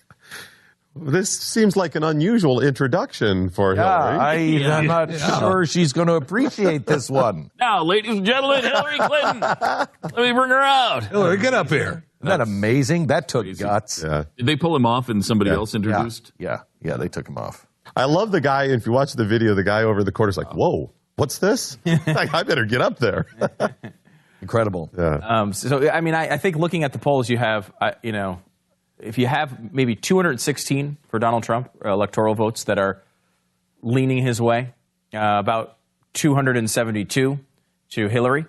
Speaker 8: This seems like an unusual introduction for Hillary.
Speaker 1: I'm not sure she's going to appreciate this one.
Speaker 3: Now, ladies and gentlemen, Hillary Clinton. Let me bring her out.
Speaker 10: Hillary, get up here.
Speaker 1: Isn't that amazing? That took guts.
Speaker 8: Yeah.
Speaker 3: Did they pull him off and somebody else introduced?
Speaker 1: Yeah, they took him off.
Speaker 8: I love the guy. If you watch the video, the guy over the corner is like, whoa, what's this? Like, I better get up there.
Speaker 1: Incredible.
Speaker 8: Yeah.
Speaker 2: I think looking at the polls, you have, if you have maybe 216 for Donald Trump electoral votes that are leaning his way, about 272 to Hillary.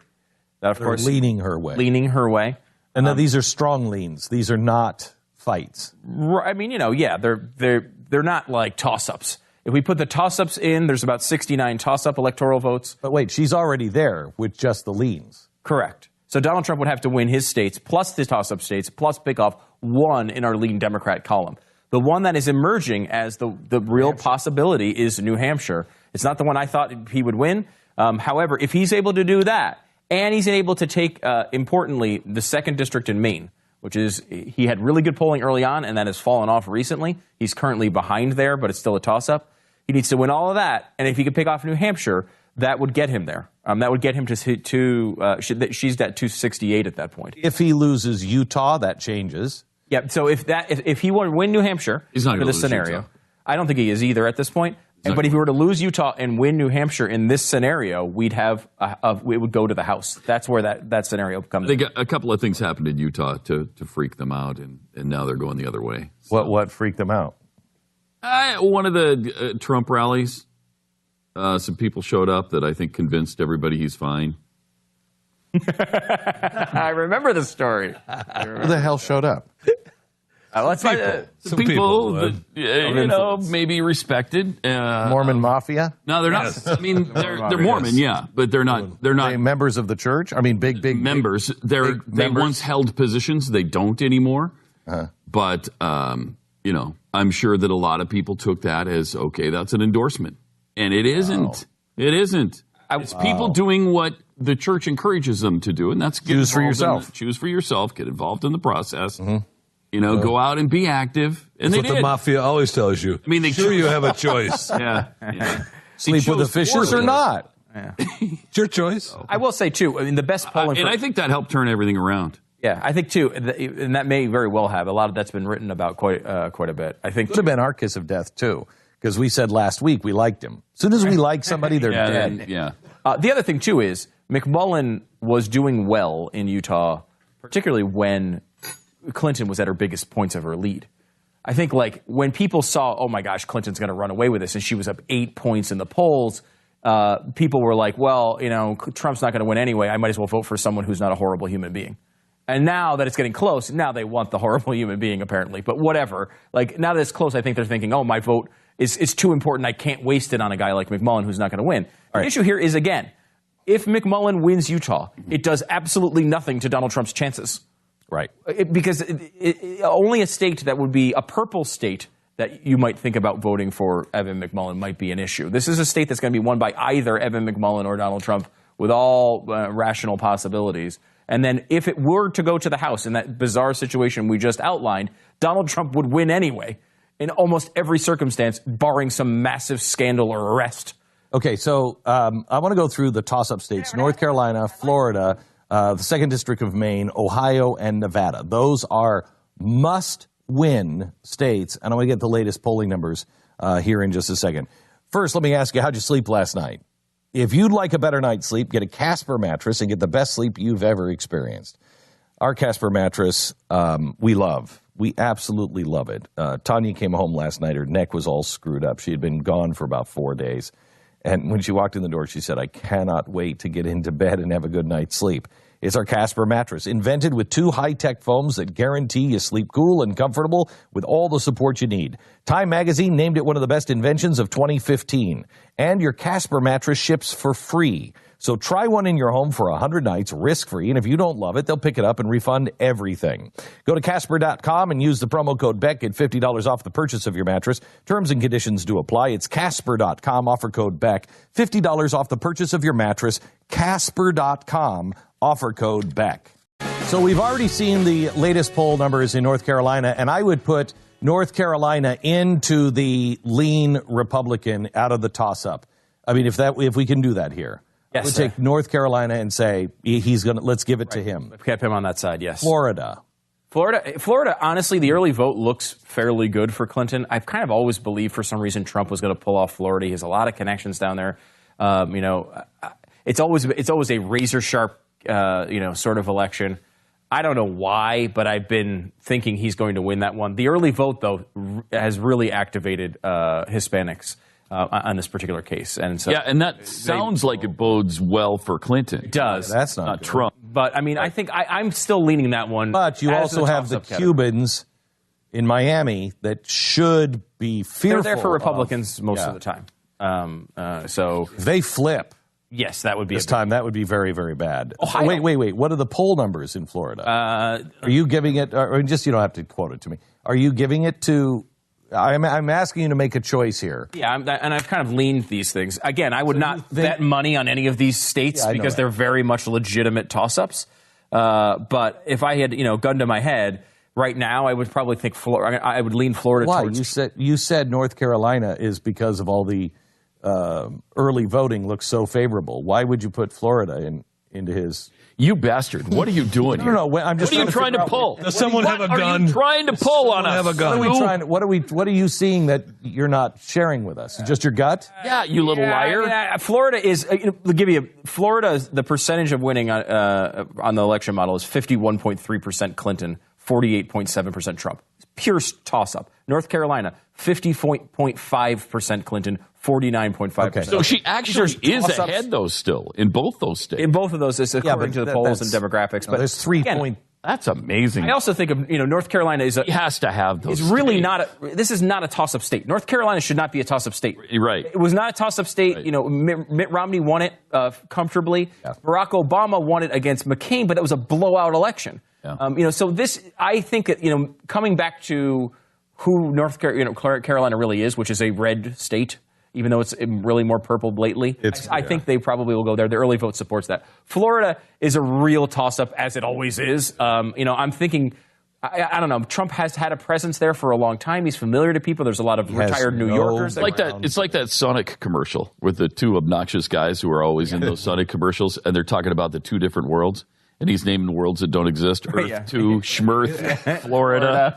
Speaker 2: That, of course,
Speaker 1: leaning her way.
Speaker 2: Leaning her way.
Speaker 1: And then these are strong leans. These are not fights.
Speaker 2: I mean, they're not like toss-ups. If we put the toss-ups in, there's about 69 toss-up electoral votes.
Speaker 1: But wait, she's already there with just the leans.
Speaker 2: Correct. So Donald Trump would have to win his states, plus the toss-up states, plus pick off one in our lean Democrat column. The one that is emerging as the real possibility is New Hampshire. It's not the one I thought he would win. However, if he's able to do that, and he's able to take, importantly, the 2nd district in Maine, which is, he had really good polling early on, and that has fallen off recently. He's currently behind there, but it's still a toss-up. He needs to win all of that, and if he could pick off New Hampshire, that would get him there. That would get him to she's at 268 at that point.
Speaker 1: If he loses Utah, that changes.
Speaker 2: Yeah, so if he were to win New Hampshire for this scenario, Utah. I don't think he is either at this point. But if he were to lose Utah and win New Hampshire in this scenario, we'd have it would go to the House. That's where that scenario comes.
Speaker 3: I think a couple of things happened in Utah to freak them out, and now they're going the other way.
Speaker 1: So. What freaked them out?
Speaker 3: One of the Trump rallies. Some people showed up that I think convinced everybody he's fine.
Speaker 2: I remember the story.
Speaker 1: Who the hell showed up?
Speaker 3: Some people that, you know, maybe respected.
Speaker 1: Mormon mafia?
Speaker 3: No, they're not. I mean, they're Mormon, yeah, but they're not. They're not
Speaker 1: members of the church. I mean, big
Speaker 3: members. They once held positions. They don't anymore. But you know, I'm sure that a lot of people took that as okay. That's an endorsement, and it isn't. It isn't. It's people doing what the church encourages them to do, and that's
Speaker 1: choose for yourself.
Speaker 3: Choose for yourself. Get involved in the process. You know, go out and be be And
Speaker 10: that's what the mafia always tells you.
Speaker 3: I mean,
Speaker 10: you have a choice.
Speaker 1: Sleep with the fishes or not?
Speaker 10: Yeah. It's your choice.
Speaker 12: I will say too. I mean, the best polling,
Speaker 3: and I think that helped turn everything around.
Speaker 12: Yeah, I think too, and that may very well have. A lot of that's been written about quite a bit. I think
Speaker 1: could have been our kiss of death too. Because we said last week we liked him. As soon as we like somebody, they're dead.
Speaker 12: The other thing, too, is McMullen was doing well in Utah, particularly when Clinton was at her biggest points of her lead. I think, like, when people saw, oh, my gosh, Clinton's going to run away with this, and she was up 8 points in the polls, people were like, well, you know, Trump's not going to win anyway. I might as well vote for someone who's not a horrible human being. And now that it's getting close, now they want the horrible human being, apparently. But whatever. Like, now that it's close, I think they're thinking, oh, my vote is too important. I can't waste it on a guy like McMullen who's not going to win. The issue here is, again, if McMullen wins Utah, it does absolutely nothing to Donald Trump's chances.
Speaker 1: Right.
Speaker 12: Because only a state that would be a purple state that you might think about voting for Evan McMullen might be an issue. This is a state that's going to be won by either Evan McMullen or Donald Trump with all rational possibilities. And then if it were to go to the House in that bizarre situation we just outlined, Donald Trump would win anyway in almost every circumstance, barring some massive scandal or arrest.
Speaker 1: Okay, so I want to go through the toss-up states: North Carolina, Florida, the 2nd District of Maine, Ohio, and Nevada. Those are must-win states, and I'm going to get the latest polling numbers here in just a second. First, let me ask you, how'd you sleep last night? If you'd like a better night's sleep, get a Casper mattress and get the best sleep you've ever experienced. Our Casper mattress, we love. We absolutely love it. Tanya came home last night. Her neck was all screwed up. She had been gone for about 4 days. And when she walked in the door, she said, I cannot wait to get into bed and have a good night's sleep. It's our Casper mattress, invented with 2 high-tech foams that guarantee you sleep cool and comfortable with all the support you need. Time magazine named it one of the best inventions of 2015. And your Casper mattress ships for free. So try one in your home for 100 nights, risk-free, and if you don't love it, they'll pick it up and refund everything. Go to Casper.com and use the promo code BECK. Get $50 off the purchase of your mattress. Terms and conditions do apply. It's Casper.com, offer code BECK. $50 off the purchase of your mattress. Casper.com, offer code BECK. So we've already seen the latest poll numbers in North Carolina, and I would put North Carolina into the lean Republican out of the toss-up. I mean, if we can do that here.
Speaker 12: Yes,
Speaker 1: I would take North Carolina and say let's give it to him.
Speaker 12: We've kept him on that side, yes.
Speaker 1: Florida,
Speaker 12: honestly, the early vote looks fairly good for Clinton. I've kind of always believed for some reason Trump was going to pull off Florida. He has a lot of connections down there. It's always a razor sharp, sort of election. I don't know why, but I've been thinking he's going to win that one. The early vote, though, has really activated Hispanics on this particular case. And so,
Speaker 3: yeah, and that sounds like it bodes well for Clinton.
Speaker 12: It does.
Speaker 1: That's not
Speaker 3: Trump.
Speaker 12: But, I mean, I think I'm still leaning that one.
Speaker 1: But you also have the Cubans in Miami that should be fearful.
Speaker 12: They're there for Republicans most of the time. So
Speaker 1: if they flip.
Speaker 12: Yes, that would be
Speaker 1: this time. That would be very, very bad. Ohio. Wait. What are the poll numbers in Florida? Are you giving it, or just you don't have to quote it to me. Are you giving it to? I'm asking you to make a choice here.
Speaker 12: Yeah, and I've kind of leaned these things. Again, I would not bet money on any of these states because they're very much legitimate toss-ups. But if I had, gun to my head right now, I would probably think Florida. I would lean Florida.
Speaker 1: Why?
Speaker 12: Towards.
Speaker 1: You said North Carolina is because of all the early voting looks so favorable. Why would you put Florida into his?
Speaker 3: You bastard! What are you doing here?
Speaker 1: No, I'm just.
Speaker 3: What are you trying to pull?
Speaker 10: Does someone have a gun?
Speaker 3: What are you trying to pull on us?
Speaker 10: Have a gun?
Speaker 1: What are you seeing that you're not sharing with us? Just your gut?
Speaker 3: Yeah, you little liar.
Speaker 12: Florida is. Florida. The percentage of winning on the election model is 51.3% Clinton, 48.7% Trump. Pure toss-up. North Carolina, 50.5% Clinton, 49.5%.
Speaker 3: Okay. So she actually is ahead, though, still, in both those states.
Speaker 12: In both of those, according to the polls and demographics. But
Speaker 1: there's 3 point
Speaker 3: That's amazing.
Speaker 12: I also think of, North Carolina is
Speaker 3: he has to have those.
Speaker 12: It's really this is not a toss-up state. North Carolina should not be a toss-up state.
Speaker 3: Right.
Speaker 12: It was not a toss-up state. Right. Mitt Romney won it comfortably. Yeah. Barack Obama won it against McCain, but it was a blowout election. Yeah. So this, I think that, coming back to who North Carolina really is, which is a red state, even though it's really more purple lately. I think they probably will go there. The early vote supports that. Florida is a real toss-up, as it always is. I'm thinking, I don't know, Trump has had a presence there for a long time. He's familiar to people. There's a lot of retired New Yorkers.
Speaker 3: It's like that Sonic commercial with the two obnoxious guys who are always in those Sonic commercials, and they're talking about the two different worlds. And he's naming worlds that don't exist. Earth 2, Schmirth, Florida.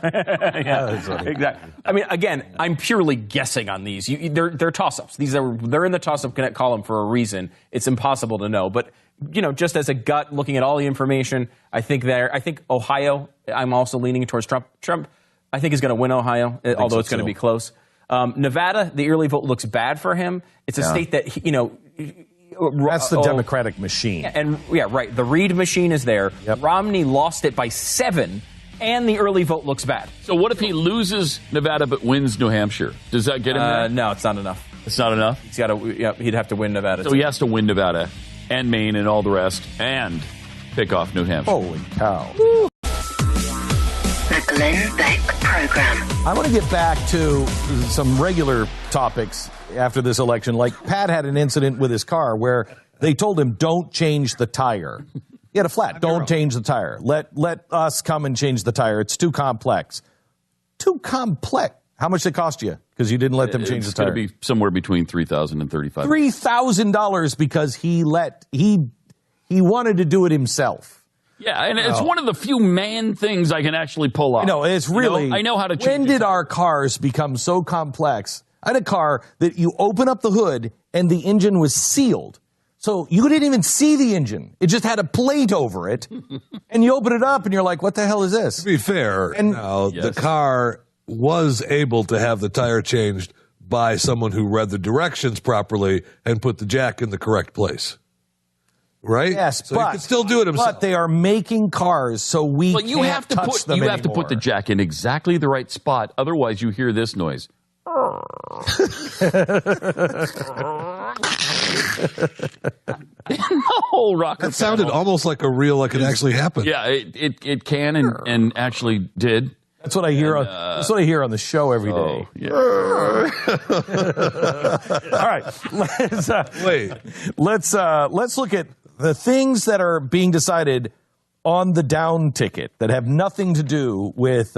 Speaker 12: Yeah, exactly. I mean, again, I'm purely guessing on these. They're toss-ups. They're in the toss-up column for a reason. It's impossible to know. But, just as a gut, looking at all the information, I think Ohio, I'm also leaning towards Trump. Trump, I think, is going to win Ohio, although it's going to be close. Nevada, the early vote looks bad for him. It's a state that,
Speaker 1: that's the Democratic machine.
Speaker 12: Right. The Reid machine is there. Yep. Romney lost it by 7, and the early vote looks bad.
Speaker 3: So what if he loses Nevada but wins New Hampshire? Does that get him there?
Speaker 12: No, it's not enough.
Speaker 3: It's not enough?
Speaker 12: He'd have to win Nevada.
Speaker 3: So he has to win Nevada and Maine and all the rest and pick off New Hampshire.
Speaker 1: Holy cow.
Speaker 13: Woo. The Glenn Beck Program.
Speaker 1: I want to get back to some regular topics after this election. Like Pat had an incident with his car where they told him, don't change the tire. He had a flat. Don't change the tire. Let us come and change the tire. It's too complex. Too complex. How much did it cost you? Because you didn't let them change the tire.
Speaker 3: It's going to be somewhere between $3,000 and $3,500.
Speaker 1: $3,000 because he wanted to do it himself.
Speaker 3: Yeah, and it's one of the few man things I can actually pull off.
Speaker 1: No, it's really.
Speaker 3: I know how to change.
Speaker 1: When did our cars become so complex? I had a car that you open up the hood and the engine was sealed. So you didn't even see the engine. It just had a plate over it. And you open it up and you're like, what the hell is this?
Speaker 10: To be fair, the car was able to have the tire changed by someone who read the directions properly and put the jack in the correct place. Right?
Speaker 1: Yes,
Speaker 10: so he could still do it himself.
Speaker 1: But they are making cars so we can't touch them anymore.
Speaker 3: You have to put the jack in exactly the right spot. Otherwise, you hear this noise. No, rocker.
Speaker 10: That sounded almost like it actually happened.
Speaker 3: Yeah, it can and actually did.
Speaker 1: That's what I hear that's what I hear on the show every day.
Speaker 3: Yeah.
Speaker 1: All right, let's look at the things that are being decided on the down ticket that have nothing to do with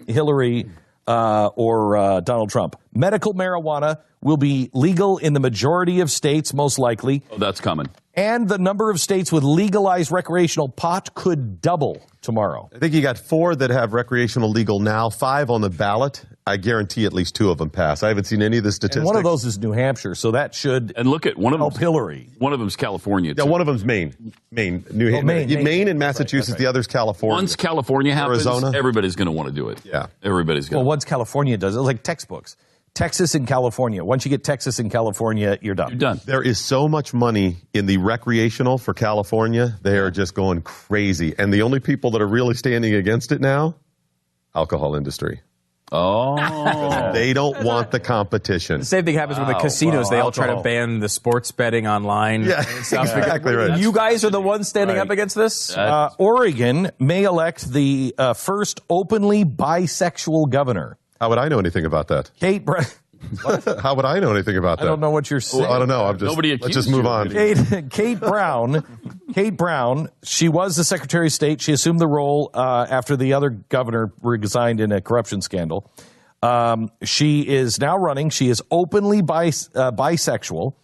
Speaker 1: Hillary or Donald Trump. Medical marijuana will be legal in the majority of states, most likely.
Speaker 3: Oh, that's coming.
Speaker 1: And the number of states with legalized recreational pot could double tomorrow.
Speaker 8: I think you got 4 that have recreational legal now, 5 on the ballot. I guarantee at least 2 of them pass. I haven't seen any of the statistics.
Speaker 1: And one of those is New Hampshire, so that should help Hillary.
Speaker 3: One of them's California, too.
Speaker 8: Yeah, one of them's Maine. Maine and Massachusetts. Right. The other's California.
Speaker 3: Once California happens,
Speaker 8: Arizona.
Speaker 3: Everybody's going to want to do it.
Speaker 8: Yeah.
Speaker 3: Everybody's going to.
Speaker 1: Well, once California does it, like textbooks. Texas and California. Once you get Texas and California, you're done.
Speaker 3: You're done.
Speaker 8: There is so much money in the recreational for California. They are just going crazy. And the only people that are really standing against it now, alcohol industry.
Speaker 3: Oh.
Speaker 8: They don't want the competition.
Speaker 12: The same thing happens with the casinos. They all try to ban the sports betting online.
Speaker 8: Yeah, exactly right.
Speaker 12: You guys are the ones standing up against this?
Speaker 1: Oregon may elect the first openly bisexual governor.
Speaker 8: How would I know anything about that?
Speaker 1: Kate Brown.
Speaker 8: How would I know anything about that?
Speaker 1: I don't know what you're saying.
Speaker 8: Well, I don't know. Let's just move on.
Speaker 1: Kate Brown, she was the Secretary of State. She assumed the role after the other governor resigned in a corruption scandal. She is now running. She is openly bisexual.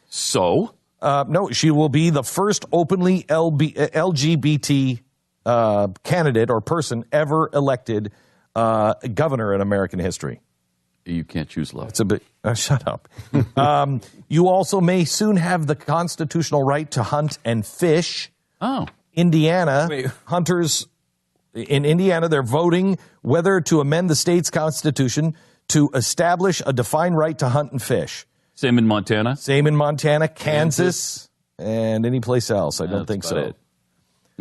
Speaker 3: So?
Speaker 1: No, she will be the first openly LGBT candidate or person ever elected governor in American history.
Speaker 3: You can't choose love.
Speaker 1: It's a bit. Shut up. You also may soon have the constitutional right to hunt and fish.
Speaker 3: Oh.
Speaker 1: Indiana, hunters in Indiana, they're voting whether to amend the state's constitution to establish a defined right to hunt and fish.
Speaker 3: Same in Montana?
Speaker 1: Same in Montana, Kansas, and any place else. I don't think so.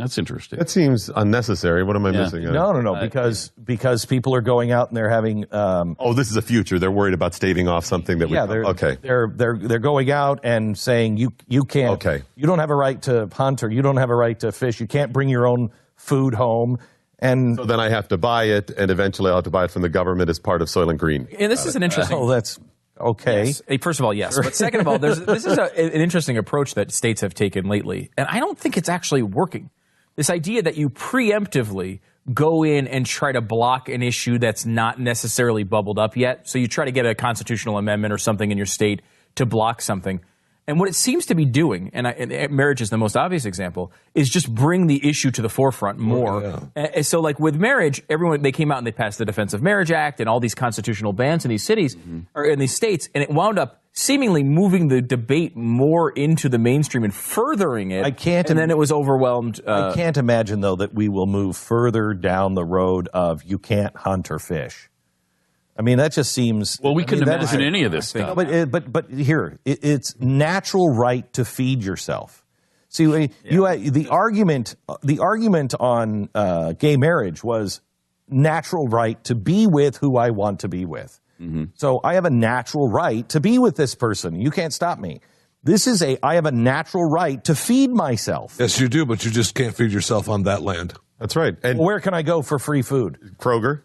Speaker 3: That's interesting.
Speaker 8: That seems unnecessary. What am I missing?
Speaker 1: No. Because people are going out and they're having.
Speaker 8: This is a future. They're worried about staving off something that.
Speaker 1: They're going out and saying you can't.
Speaker 8: Okay.
Speaker 1: You don't have a right to hunt, or you don't have a right to fish. You can't bring your own food home. And
Speaker 8: so then I have to buy it, and eventually I'll have to buy it from the government as part of Soil and Green.
Speaker 12: And this is an interesting.
Speaker 1: That's okay.
Speaker 12: Yes. First of all, yes. But second of all, this is an interesting approach that states have taken lately. And I don't think it's actually working. This idea that you preemptively go in and try to block an issue that's not necessarily bubbled up yet. So you try to get a constitutional amendment or something in your state to block something. And what it seems to be doing, and marriage is the most obvious example, is just bring the issue to the forefront more. And so like with marriage, they came out and they passed the Defense of Marriage Act and all these constitutional bans in these cities or in these states, and it wound up seemingly moving the debate more into the mainstream and furthering it. And then it was overwhelmed.
Speaker 1: I can't imagine, though, that we will move further down the road of you can't hunt or fish. I mean, that just seems.
Speaker 3: Well, we couldn't imagine any of this stuff.
Speaker 1: But here, it's natural right to feed yourself. See, the argument on gay marriage was natural right to be with who I want to be with. So I have a natural right to be with this person. You can't stop me. This is I have a natural right to feed myself.
Speaker 10: Yes, you do, but you just can't feed yourself on that land.
Speaker 8: That's right.
Speaker 1: And where can I go for free food?
Speaker 8: Kroger.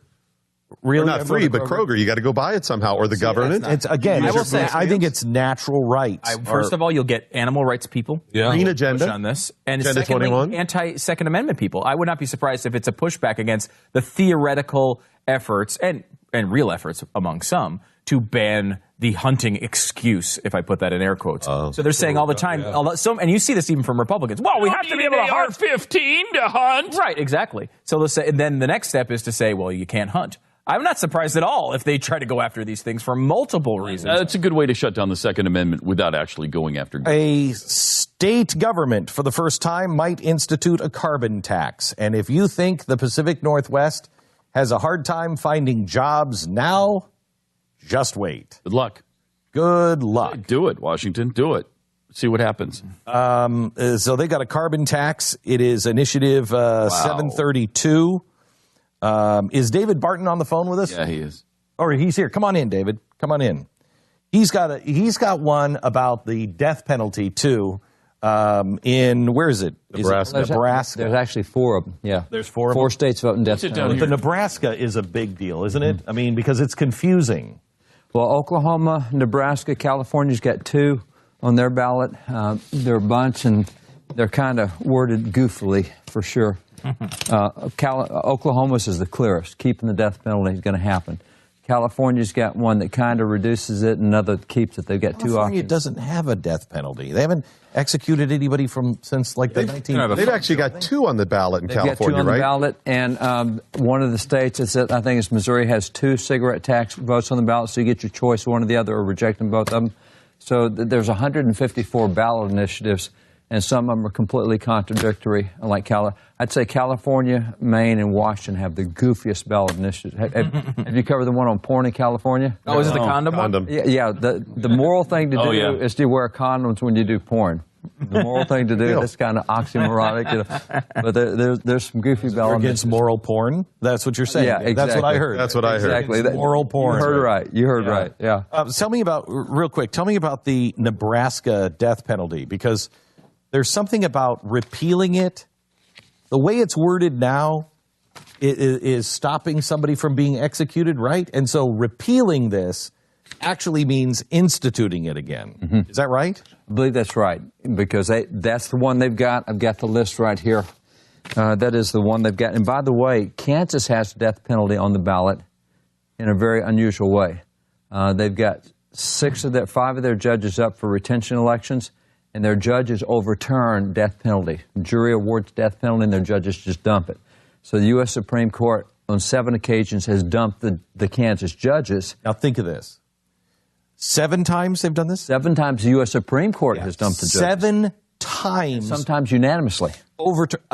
Speaker 1: Really?
Speaker 8: Or not free, but Kroger. You got to go buy it somehow, or the government.
Speaker 1: It's again. I will say, I think it's natural right.
Speaker 12: First of all, you'll get animal rights people.
Speaker 8: Green agenda
Speaker 12: on this, and
Speaker 8: Agenda
Speaker 12: secondly,
Speaker 8: 21.
Speaker 12: anti-Second Amendment people. I would not be surprised if it's a pushback against the theoretical efforts and real efforts among some to ban the hunting excuse, if I put that in air quotes. So they're saying all the time, and you see this even from Republicans. Well, we have to be able to hunt.
Speaker 3: AR-15 to hunt.
Speaker 12: Right, exactly. So they'll say, and then the next step is to say, well, you can't hunt. I'm not surprised at all if they try to go after these things for multiple reasons.
Speaker 3: It's a good way to shut down the Second Amendment without actually going after guns.
Speaker 1: A state government, for the first time, might institute a carbon tax. And if you think the Pacific Northwest has a hard time finding jobs now, just wait.
Speaker 3: Good luck.
Speaker 1: Good luck.
Speaker 3: Do it, Washington. Do it. See what happens.
Speaker 1: So they got a carbon tax. It is Initiative 732. Is David Barton on the phone with us?
Speaker 3: Yeah, he is.
Speaker 1: Oh, he's here. Come on in, David. Come on in. He's got one about the death penalty too. Where is it?
Speaker 8: Nebraska.
Speaker 1: Nebraska.
Speaker 14: There's actually four of them. Yeah,
Speaker 1: there's four
Speaker 14: states voting death penalty.
Speaker 1: But the Nebraska is a big deal, isn't it? I mean, because it's confusing.
Speaker 14: Well, Oklahoma, Nebraska, California's got two on their ballot. They're a bunch, and they're kind of worded goofily for sure. Oklahoma's is the clearest. Keeping the death penalty is going to happen. California's got one that kind of reduces it, and another keeps it. They've got two options.
Speaker 1: California doesn't have a death penalty. They haven't executed anybody since like the 19.
Speaker 8: They've actually got two on the ballot in California,
Speaker 14: right? Got two on
Speaker 8: the
Speaker 14: ballot, and one of the states, I think it's Missouri, has two cigarette tax votes on the ballot, so you get your choice, one or the other, or rejecting both of them. So there's 154 ballot initiatives, and some of them are completely contradictory. Like I'd say California, Maine, and Washington have the goofiest ballot initiatives. Have you covered the one on porn in California?
Speaker 12: Oh, is it the condom one?
Speaker 14: Yeah. The moral thing to do is to wear condoms when you do porn. The moral thing to do. That's kind of oxymoronic, But there's some goofy ballot
Speaker 1: against moral porn. That's what you're saying.
Speaker 14: Yeah, exactly.
Speaker 1: That's what I heard.
Speaker 8: That's what I heard.
Speaker 14: Exactly.
Speaker 1: Moral porn.
Speaker 14: You heard right. You heard right. Yeah.
Speaker 1: Tell me about the Nebraska death penalty, because there's something about repealing it. The way it's worded now is stopping somebody from being executed, right? And so repealing this actually means instituting it again. Mm-hmm. Is that right?
Speaker 14: I believe that's right, because that's the one they've got. I've got the list right here. That is the one they've got. And by the way, Kansas has death penalty on the ballot in a very unusual way. They've got 5 of their judges up for retention elections, and their judges overturn death penalty. The jury awards death penalty, and their judges just dump it. So the U.S. Supreme Court, on 7 occasions, has dumped the Kansas judges.
Speaker 1: Now think of this. 7 times they've done this?
Speaker 14: 7 times the U.S. Supreme Court has dumped the judges.
Speaker 1: 7 times.
Speaker 14: Sometimes unanimously.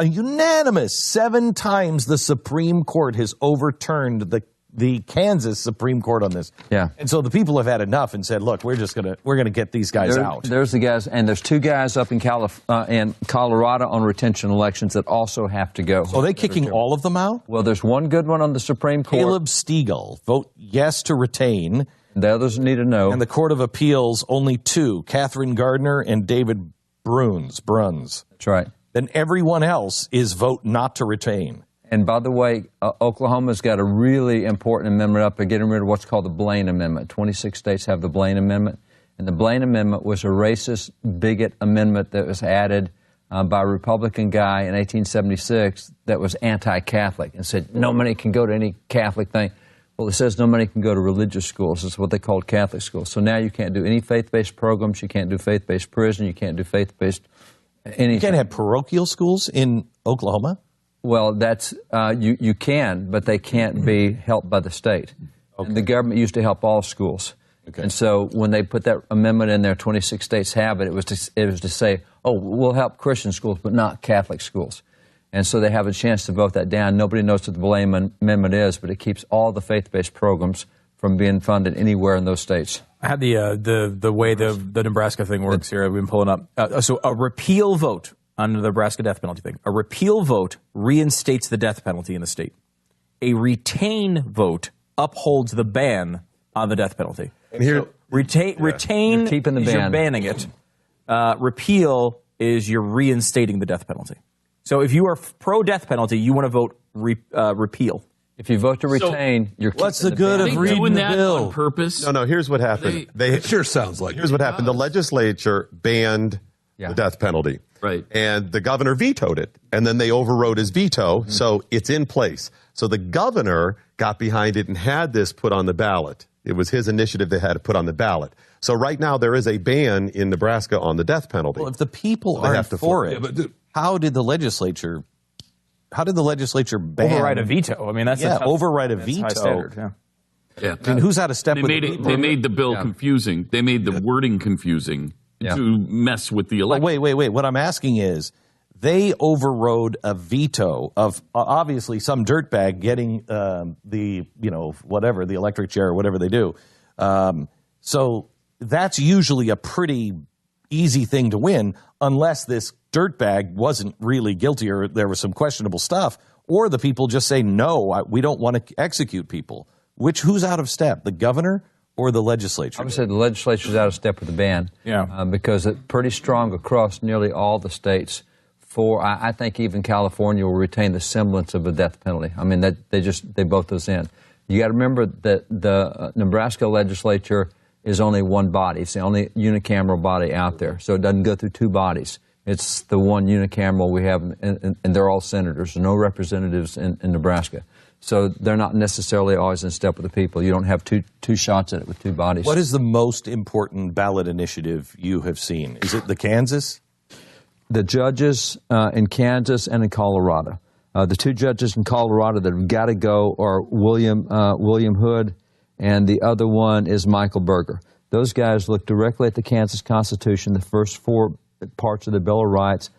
Speaker 1: Unanimous. 7 times the Supreme Court has overturned the Kansas Supreme Court on this.
Speaker 14: Yeah.
Speaker 1: And so the people have had enough and said, look, we're gonna get these guys out.
Speaker 14: There's the guys, and there's two guys up in Colorado on retention elections that also have to go.
Speaker 1: So are they kicking all of them out?
Speaker 14: Well, there's one good one on the Supreme Court.
Speaker 1: Caleb Stegall, vote yes to retain.
Speaker 14: The others need to know.
Speaker 1: And the Court of Appeals, only two, Catherine Gardner and David Bruns.
Speaker 14: That's right.
Speaker 1: Then everyone else is vote not to retain.
Speaker 14: And by the way, Oklahoma's got a really important amendment up. They're getting rid of what's called the Blaine Amendment. 26 states have the Blaine Amendment. And the Blaine Amendment was a racist, bigot amendment that was added by a Republican guy in 1876 that was anti-Catholic and said no money can go to any Catholic thing. Well, it says no money can go to religious schools. It's what they called Catholic schools. So now you can't do any faith-based programs. You can't do faith-based prison. You can't do faith-based anything.
Speaker 1: You can't have parochial schools in Oklahoma?
Speaker 14: Well, that's you can, but they can't be helped by the state. Okay. And the government used to help all schools. Okay. And so when they put that amendment in there, 26 states have it. It was to say, oh, we'll help Christian schools, but not Catholic schools. And so they have a chance to vote that down. Nobody knows what the Blaine Amendment is, but it keeps all the faith-based programs from being funded anywhere in those states.
Speaker 12: I had the way the Nebraska thing works here. I've been pulling up. So a repeal vote on the Nebraska death penalty thing. A repeal vote reinstates the death penalty in the state. A retain vote upholds the ban on the death penalty.
Speaker 8: And here,
Speaker 12: so retain
Speaker 14: keeping the ban.
Speaker 12: You're banning it. Repeal is you're reinstating the death penalty. So if you are pro-death penalty, you want to vote repeal.
Speaker 14: If you vote to retain, you're
Speaker 1: what's the good of reading the bill?
Speaker 3: On purpose?
Speaker 8: No, here's what happened.
Speaker 10: It sure sounds like
Speaker 8: Here's what happened. The legislature banned the death penalty.
Speaker 3: Right.
Speaker 8: And the governor vetoed it. And then they overrode his veto, so it's in place. So the governor got behind it and had this put on the ballot. It was his initiative they had to put on the ballot. So right now there is a ban in Nebraska on the death penalty.
Speaker 1: Well, if the people aren't for it, how did the legislature ban?
Speaker 12: Override a veto. I mean, that's
Speaker 1: override a
Speaker 12: that's
Speaker 1: veto.
Speaker 12: High standard, yeah.
Speaker 3: Yeah.
Speaker 1: I mean, who's out of step with the people?
Speaker 3: They made the bill confusing. They made the wording confusing to mess with the election.
Speaker 1: Wait. What I'm asking is, they overrode a veto of obviously some dirtbag getting the electric chair or whatever they do. So that's usually a pretty easy thing to win, unless this dirtbag wasn't really guilty or there was some questionable stuff, or the people just say no, we don't want to execute people. Who's out of step, the governor or the legislature?
Speaker 14: I would say the legislature's out of step with the ban.
Speaker 12: Yeah,
Speaker 14: because it's pretty strong across nearly all the states. I think even California will retain the semblance of a death penalty. I mean, they vote those in. You got to remember that the Nebraska legislature is only one body. It's the only unicameral body out there, so it doesn't go through two bodies. It's the one unicameral we have, and they're all senators. There's no representatives in Nebraska. So they're not necessarily always in step with the people. You don't have two shots at it with two bodies.
Speaker 1: What is the most important ballot initiative you have seen? Is it the Kansas?
Speaker 14: The judges in Kansas and in Colorado. The two judges in Colorado that have got to go are William Hood, and the other one is Michael Berger. Those guys look directly at the Kansas Constitution, the first four parts of the Bill of Rights.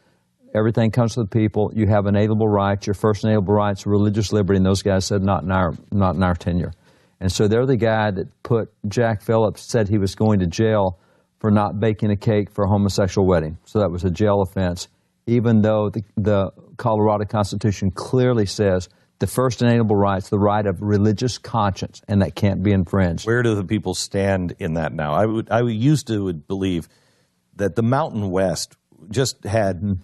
Speaker 14: Everything comes to the people. You have inalienable rights. Your first inalienable rights, religious liberty, and those guys said not in our tenure. And so they're the guy that put Jack Phillips, said he was going to jail for not baking a cake for a homosexual wedding. So that was a jail offense, even though the Colorado Constitution clearly says the first inalienable rights, the right of religious conscience, and that can't be infringed.
Speaker 1: Where do the people stand in that now? I used to believe that the Mountain West just had,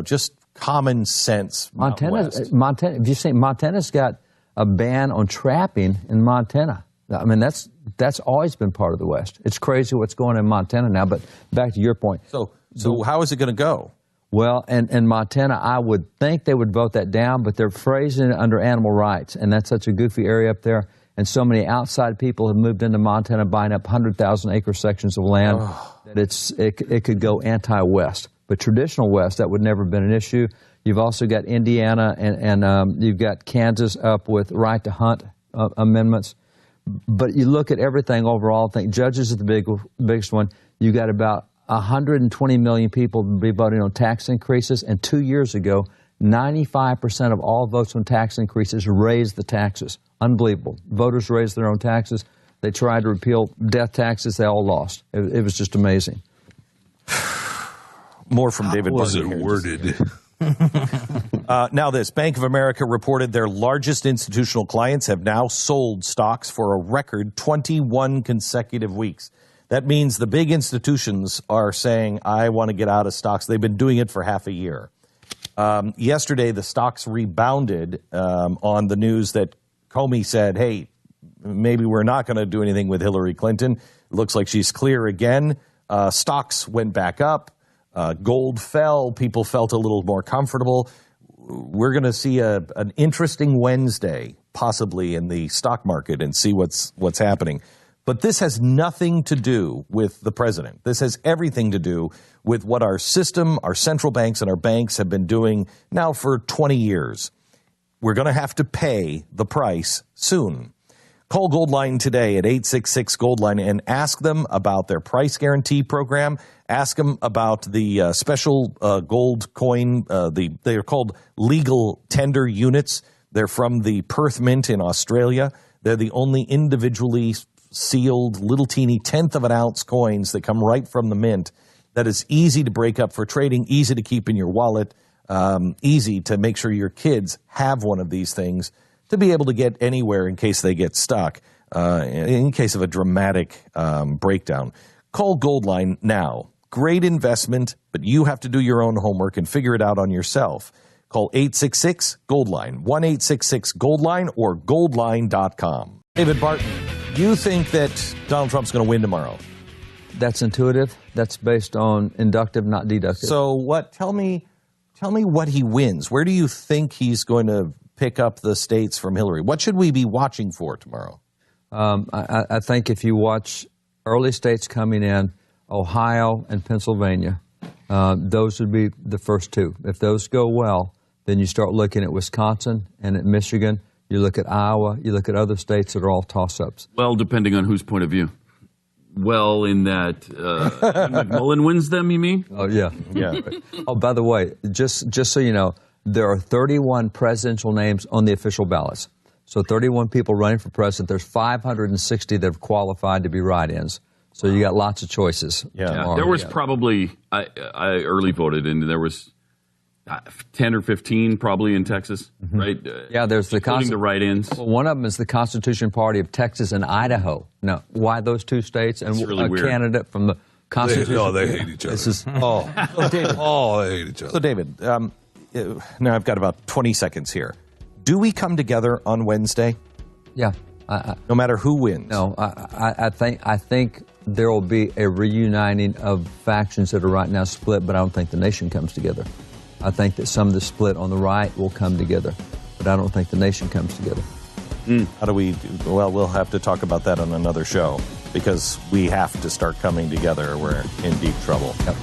Speaker 1: just common sense.
Speaker 14: Montana, if you say Montana's got a ban on trapping in Montana. I mean, that's always been part of the West. It's crazy what's going on in Montana now, but back to your point.
Speaker 1: So how is it going to go?
Speaker 14: Well, in Montana, I would think they would vote that down, but they're phrasing it under animal rights, and that's such a goofy area up there. And so many outside people have moved into Montana buying up 100,000-acre sections of land that it could go anti-West. But traditional West, that would never have been an issue. You've also got Indiana and you've got Kansas up with right to hunt amendments. But you look at everything overall, I think judges is the biggest one. You got about 120 million people be voting on tax increases, and 2 years ago, 95% of all votes on tax increases raised the taxes Unbelievable. Voters raised their own taxes. They tried to repeal death taxes. They all lost. It was just amazing.
Speaker 1: More from David
Speaker 10: How was
Speaker 1: Barton
Speaker 10: it
Speaker 1: here.
Speaker 10: worded?
Speaker 1: Now this, Bank of America reported their largest institutional clients have now sold stocks for a record 21 consecutive weeks. That means the big institutions are saying, I want to get out of stocks. They've been doing it for half a year. Yesterday, the stocks rebounded on the news that Comey said, hey, maybe we're not going to do anything with Hillary Clinton. It looks like she's clear again. Stocks went back up. Gold fell. People felt a little more comfortable. We're going to see an interesting Wednesday, possibly, in the stock market and see what's happening. But this has nothing to do with the president. This has everything to do with what our system, our central banks, and our banks have been doing now for 20 years. We're going to have to pay the price soon. Call Goldline today at 866-GOLDLINE and ask them about their price guarantee program. Ask them about the special gold coin. They are called legal tender units. They're from the Perth Mint in Australia. They're the only individually sealed little teeny tenth of an ounce coins that come right from the mint. That is easy to break up for trading, easy to keep in your wallet, easy to make sure your kids have one of these things to be able to get anywhere in case they get stuck, in case of a dramatic breakdown. Call Goldline now. Great investment, but you have to do your own homework and figure it out on yourself. Call 866-GOLDLINE, 1-866-GOLDLINE or goldline.com. David Barton, you think that Donald Trump's going to win tomorrow?
Speaker 14: That's intuitive. That's based on inductive, not deductive.
Speaker 1: So what? Tell me what he wins. Where do you think he's going to pick up the states from Hillary? What should we be watching for tomorrow?
Speaker 14: I think if you watch early states coming in, Ohio and Pennsylvania, those would be the first two. If those go well, then you start looking at Wisconsin and at Michigan. You look at Iowa. You look at other states that are all toss-ups.
Speaker 3: Well, depending on whose point of view. Well, in that McMullen wins them, you mean?
Speaker 14: Oh, yeah. Oh, by the way, just so you know, there are 31 presidential names on the official ballots. So 31 people running for president. There's 560 that have qualified to be write-ins. So you got lots of choices.
Speaker 3: Yeah. There was probably, I early voted, and there was 10 or 15 probably in Texas, right?
Speaker 14: Yeah, there's
Speaker 3: including the write-ins.
Speaker 14: Well, one of them is the Constitution Party of Texas and Idaho. Now, why those two states? And
Speaker 3: really weird.
Speaker 14: Candidate from the Constitution.
Speaker 10: They hate each other.
Speaker 14: This is,
Speaker 10: they hate each other.
Speaker 1: So, David, now I've got about 20 seconds here. Do we come together on Wednesday?
Speaker 14: Yeah.
Speaker 1: No matter who wins?
Speaker 14: No, I think there will be a reuniting of factions that are right now split, but I don't think the nation comes together. I think that some of the split on the right will come together, but I don't think the nation comes together.
Speaker 1: How do we do? Well, we'll have to talk about that on another show because we have to start coming together. We're in deep trouble.
Speaker 14: Yep.